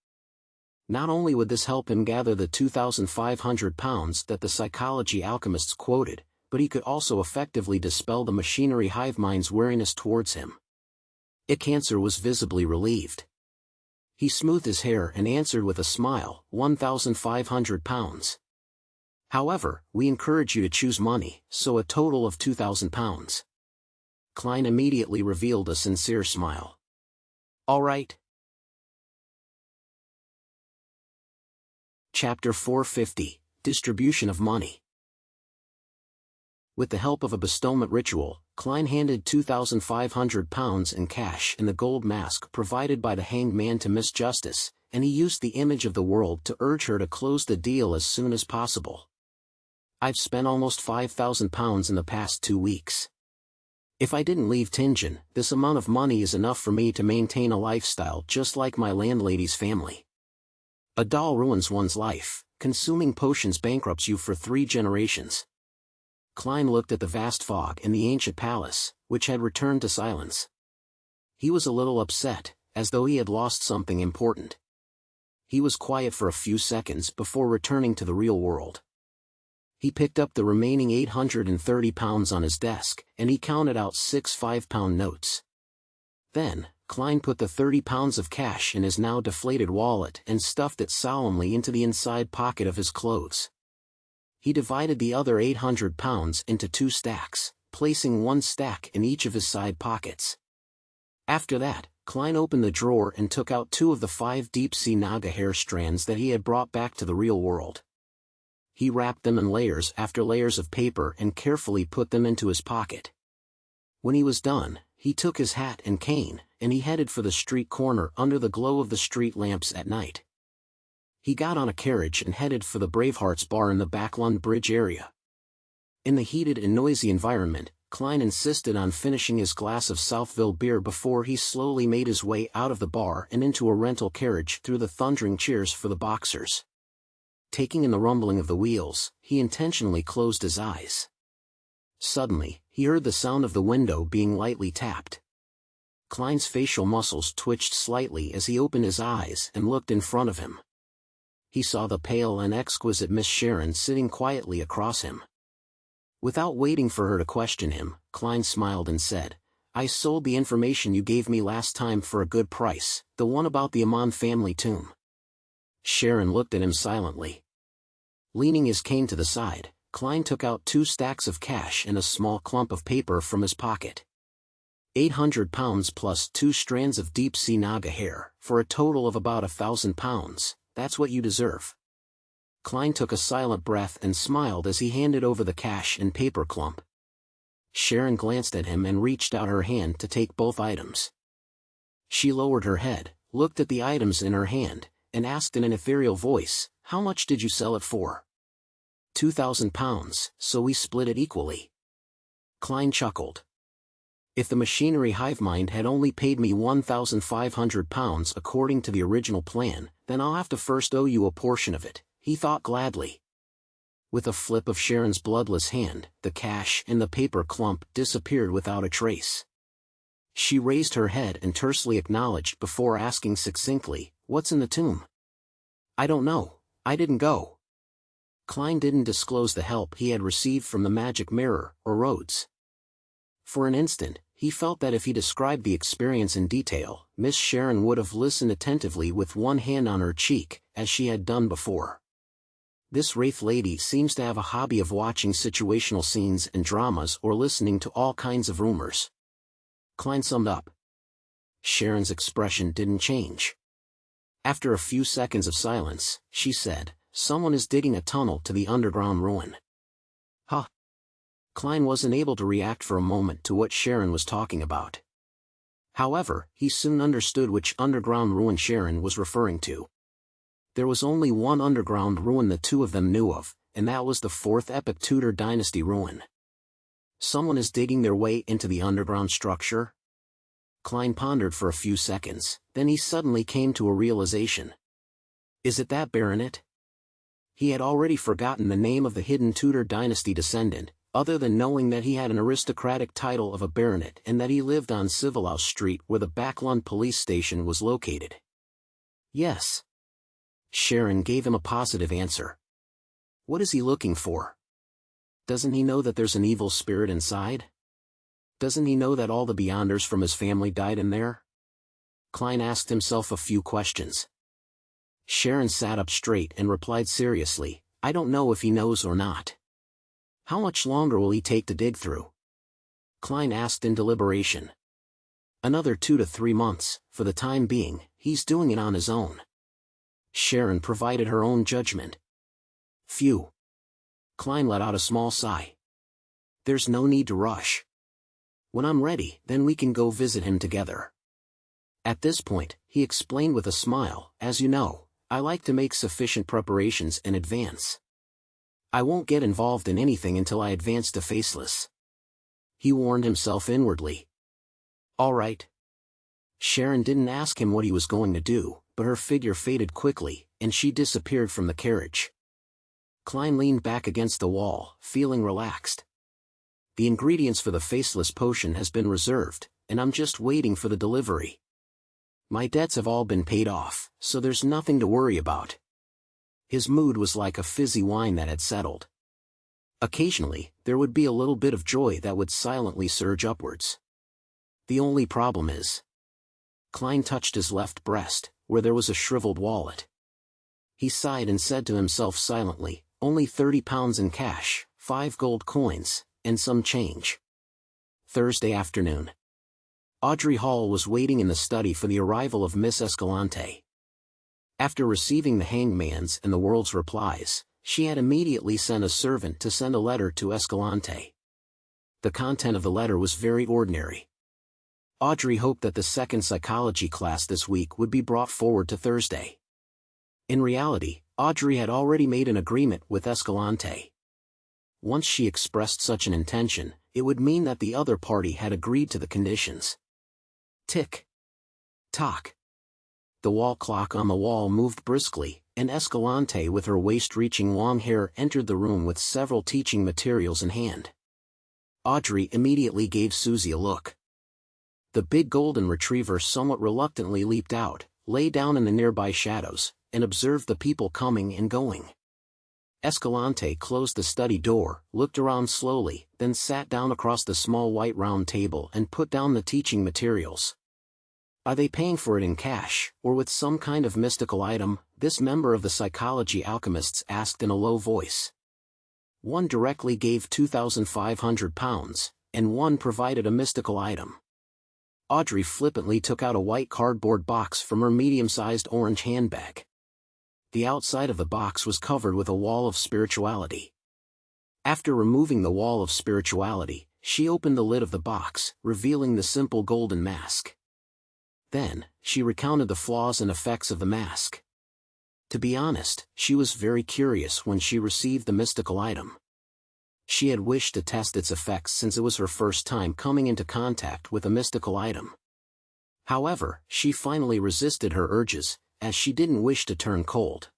Not only would this help him gather the £2,500 that the psychology alchemists quoted, but he could also effectively dispel the Machinery Hivemind's wariness towards him. Cancer was visibly relieved. He smoothed his hair and answered with a smile, £1,500. However, we encourage you to choose money, so a total of £2,000. Klein immediately revealed a sincere smile. All right. Chapter 450, Distribution of Money. With the help of a bestowment ritual, Klein handed £2,500 in cash and the gold mask provided by the Hanged Man to Miss Justice, and he used the image of the World to urge her to close the deal as soon as possible. I've spent almost £5,000 in the past 2 weeks. If I didn't leave Tingen, this amount of money is enough for me to maintain a lifestyle just like my landlady's family. A doll ruins one's life, consuming potions bankrupts you for 3 generations. Klein looked at the vast fog in the ancient palace, which had returned to silence. He was a little upset, as though he had lost something important. He was quiet for a few seconds before returning to the real world. He picked up the remaining £830 on his desk, and he counted out 6 £5 notes. Then, Klein put the £30 of cash in his now deflated wallet and stuffed it solemnly into the inside pocket of his clothes. He divided the other £800 into 2 stacks, placing 1 stack in each of his side pockets. After that, Klein opened the drawer and took out 2 of the 5 deep-sea naga hair strands that he had brought back to the real world. He wrapped them in layers after layers of paper and carefully put them into his pocket. When he was done, he took his hat and cane, and he headed for the street corner under the glow of the street lamps at night. He got on a carriage and headed for the Bravehearts bar in the Backlund Bridge area. In the heated and noisy environment, Klein insisted on finishing his glass of Southville beer before he slowly made his way out of the bar and into a rental carriage through the thundering cheers for the boxers. Taking in the rumbling of the wheels, he intentionally closed his eyes. Suddenly, he heard the sound of the window being lightly tapped. Klein's facial muscles twitched slightly as he opened his eyes and looked in front of him. He saw the pale and exquisite Miss Sharon sitting quietly across him. Without waiting for her to question him, Klein smiled and said, "I sold the information you gave me last time for a good price, the one about the Amon family tomb." Sharon looked at him silently. Leaning his cane to the side, Klein took out 2 stacks of cash and a small clump of paper from his pocket. £800 plus 2 strands of deep-sea naga hair, for a total of about £1,000, that's what you deserve. Klein took a silent breath and smiled as he handed over the cash and paper clump. Sharon glanced at him and reached out her hand to take both items. She lowered her head, looked at the items in her hand, and asked in an ethereal voice, "How much did you sell it for?" £2,000, so we split it equally. Klein chuckled. "If the machinery Hivemind had only paid me £1,500 according to the original plan, then I'll have to first owe you a portion of it," he thought gladly. With a flip of Sharon's bloodless hand, the cash and the paper clump disappeared without a trace. She raised her head and tersely acknowledged before asking succinctly, "What's in the tomb?" "I don't know, I didn't go." Klein didn't disclose the help he had received from the magic mirror, or Rhodes. For an instant, he felt that if he described the experience in detail, Miss Sharon would have listened attentively with one hand on her cheek, as she had done before. This wraith lady seems to have a hobby of watching situational scenes and dramas or listening to all kinds of rumors. Klein summed up. Sharon's expression didn't change. After a few seconds of silence, she said, "Someone is digging a tunnel to the underground ruin." Huh. Klein wasn't able to react for a moment to what Sharon was talking about. However, he soon understood which underground ruin Sharon was referring to. There was only one underground ruin the two of them knew of, and that was the 4th Epic Tudor Dynasty ruin. Someone is digging their way into the underground structure? Klein pondered for a few seconds, then he suddenly came to a realization. Is it that baronet? He had already forgotten the name of the hidden Tudor Dynasty descendant, other than knowing that he had an aristocratic title of a baronet and that he lived on Civilhouse Street where the Backlund police station was located. Yes. Sharon gave him a positive answer. What is he looking for? Doesn't he know that there's an evil spirit inside? Doesn't he know that all the Beyonders from his family died in there? Klein asked himself a few questions. Sharon sat up straight and replied seriously, "I don't know if he knows or not." "How much longer will he take to dig through?" Klein asked in deliberation. "Another 2 to 3 months, for the time being, he's doing it on his own." Sharon provided her own judgment. Phew. Klein let out a small sigh. "There's no need to rush. When I'm ready, then we can go visit him together." At this point, he explained with a smile, "As you know, I like to make sufficient preparations in advance. I won't get involved in anything until I advance to Faceless." He warned himself inwardly. All right. Sharon didn't ask him what he was going to do, but her figure faded quickly, and she disappeared from the carriage. Klein leaned back against the wall, feeling relaxed. The ingredients for the Faceless potion has been reserved, and I'm just waiting for the delivery. My debts have all been paid off, so there's nothing to worry about. His mood was like a fizzy wine that had settled. Occasionally, there would be a little bit of joy that would silently surge upwards. The only problem is... Klein touched his left breast, where there was a shriveled wallet. He sighed and said to himself silently, "Only £30 in cash, 5 gold coins, and some change." Thursday afternoon. Audrey Hall was waiting in the study for the arrival of Miss Escalante. After receiving the hangman's and the world's replies, she had immediately sent a servant to send a letter to Escalante. The content of the letter was very ordinary. Audrey hoped that the second psychology class this week would be brought forward to Thursday. In reality, Audrey had already made an agreement with Escalante. Once she expressed such an intention, it would mean that the other party had agreed to the conditions. Tick. Tock. The wall clock on the wall moved briskly, and Escalante with her waist-reaching long hair entered the room with several teaching materials in hand. Audrey immediately gave Susie a look. The big golden retriever somewhat reluctantly leaped out, lay down in the nearby shadows, and observed the people coming and going. Escalante closed the study door, looked around slowly, then sat down across the small white round table and put down the teaching materials. Are they paying for it in cash, or with some kind of mystical item? This member of the psychology alchemists asked in a low voice. One directly gave £2,500, and one provided a mystical item. Audrey flippantly took out a white cardboard box from her medium-sized orange handbag. The outside of the box was covered with a wall of spirituality. After removing the wall of spirituality, she opened the lid of the box, revealing the simple golden mask. Then, she recounted the flaws and effects of the mask. To be honest, she was very curious when she received the mystical item. She had wished to test its effects since it was her first time coming into contact with a mystical item. However, she finally resisted her urges, as she didn't wish to turn cold.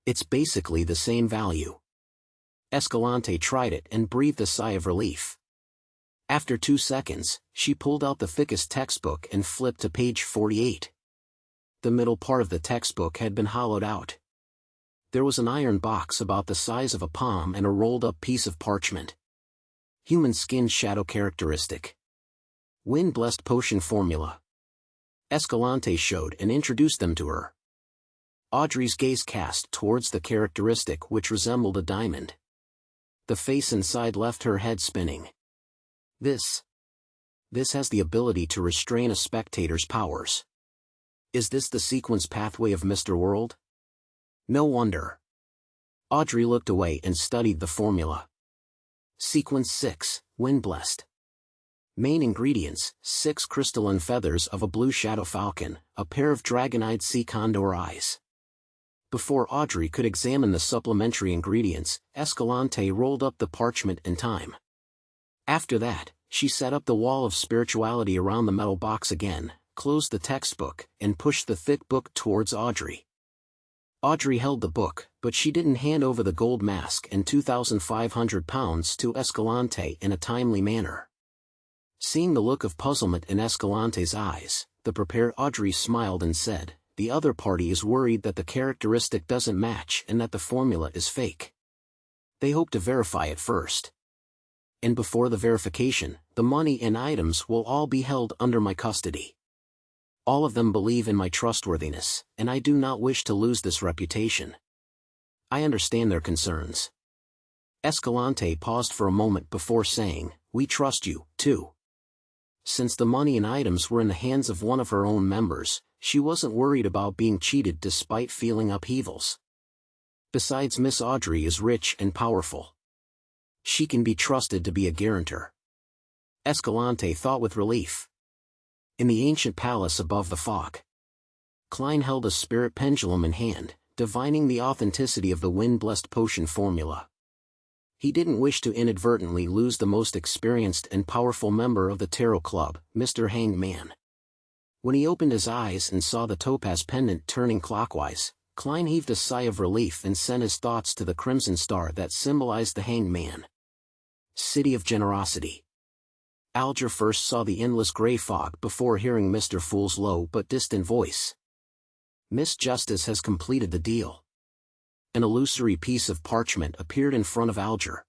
It's basically the same value. Escalante tried it and breathed a sigh of relief. After 2 seconds, she pulled out the thickest textbook and flipped to page 48. The middle part of the textbook had been hollowed out. There was an iron box about the size of a palm and a rolled-up piece of parchment. Human skin shadow characteristic. Wind-blessed potion formula. Escalante showed and introduced them to her. Audrey's gaze cast towards the characteristic which resembled a diamond. The face inside left her head spinning. This has the ability to restrain a spectator's powers. Is this the sequence pathway of Mr. World? No wonder. Audrey looked away and studied the formula. Sequence 6, Wind-blessed. Main ingredients, 6 crystalline feathers of a blue shadow falcon, a pair of dragon-eyed sea condor eyes. Before Audrey could examine the supplementary ingredients, Escalante rolled up the parchment in time. After that, she set up the wall of spirituality around the metal box again, closed the textbook, and pushed the thick book towards Audrey. Audrey held the book, but she didn't hand over the gold mask and £2,500 to Escalante in a timely manner. Seeing the look of puzzlement in Escalante's eyes, the prepared Audrey smiled and said, "The other party is worried that the characteristic doesn't match and that the formula is fake. They hope to verify it first. And before the verification, the money and items will all be held under my custody. All of them believe in my trustworthiness, and I do not wish to lose this reputation. I understand their concerns." Escalante paused for a moment before saying, "We trust you, too." Since the money and items were in the hands of one of her own members, she wasn't worried about being cheated despite feeling upheavals. Besides, Miss Audrey is rich and powerful. She can be trusted to be a guarantor. Escalante thought with relief. In the ancient palace above the fog, Klein held a spirit pendulum in hand, divining the authenticity of the wind-blessed potion formula. He didn't wish to inadvertently lose the most experienced and powerful member of the Tarot Club, Mr. Hanged Man. When he opened his eyes and saw the topaz pendant turning clockwise, Klein heaved a sigh of relief and sent his thoughts to the crimson star that symbolized the Hanged Man. City of Generosity. Alger first saw the endless gray fog before hearing Mr. Fool's low but distant voice. Miss Justice has completed the deal. An illusory piece of parchment appeared in front of Alger.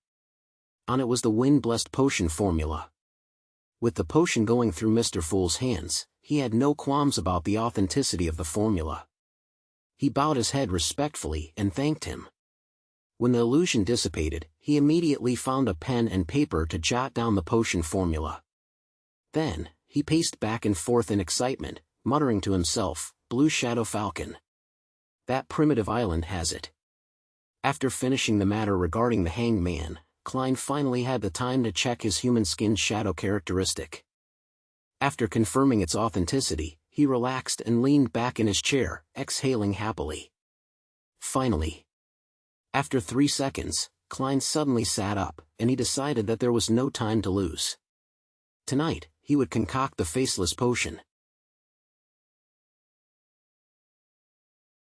On it was the wind-blessed potion formula. With the potion going through Mr. Fool's hands, he had no qualms about the authenticity of the formula. He bowed his head respectfully and thanked him. When the illusion dissipated, he immediately found a pen and paper to jot down the potion formula. Then, he paced back and forth in excitement, muttering to himself, "Blue Shadow Falcon. That primitive island has it." After finishing the matter regarding the Hanged Man, Klein finally had the time to check his human skin shadow characteristic. After confirming its authenticity, he relaxed and leaned back in his chair, exhaling happily. Finally. After 3 seconds, Klein suddenly sat up, and he decided that there was no time to lose. Tonight, he would concoct the faceless potion.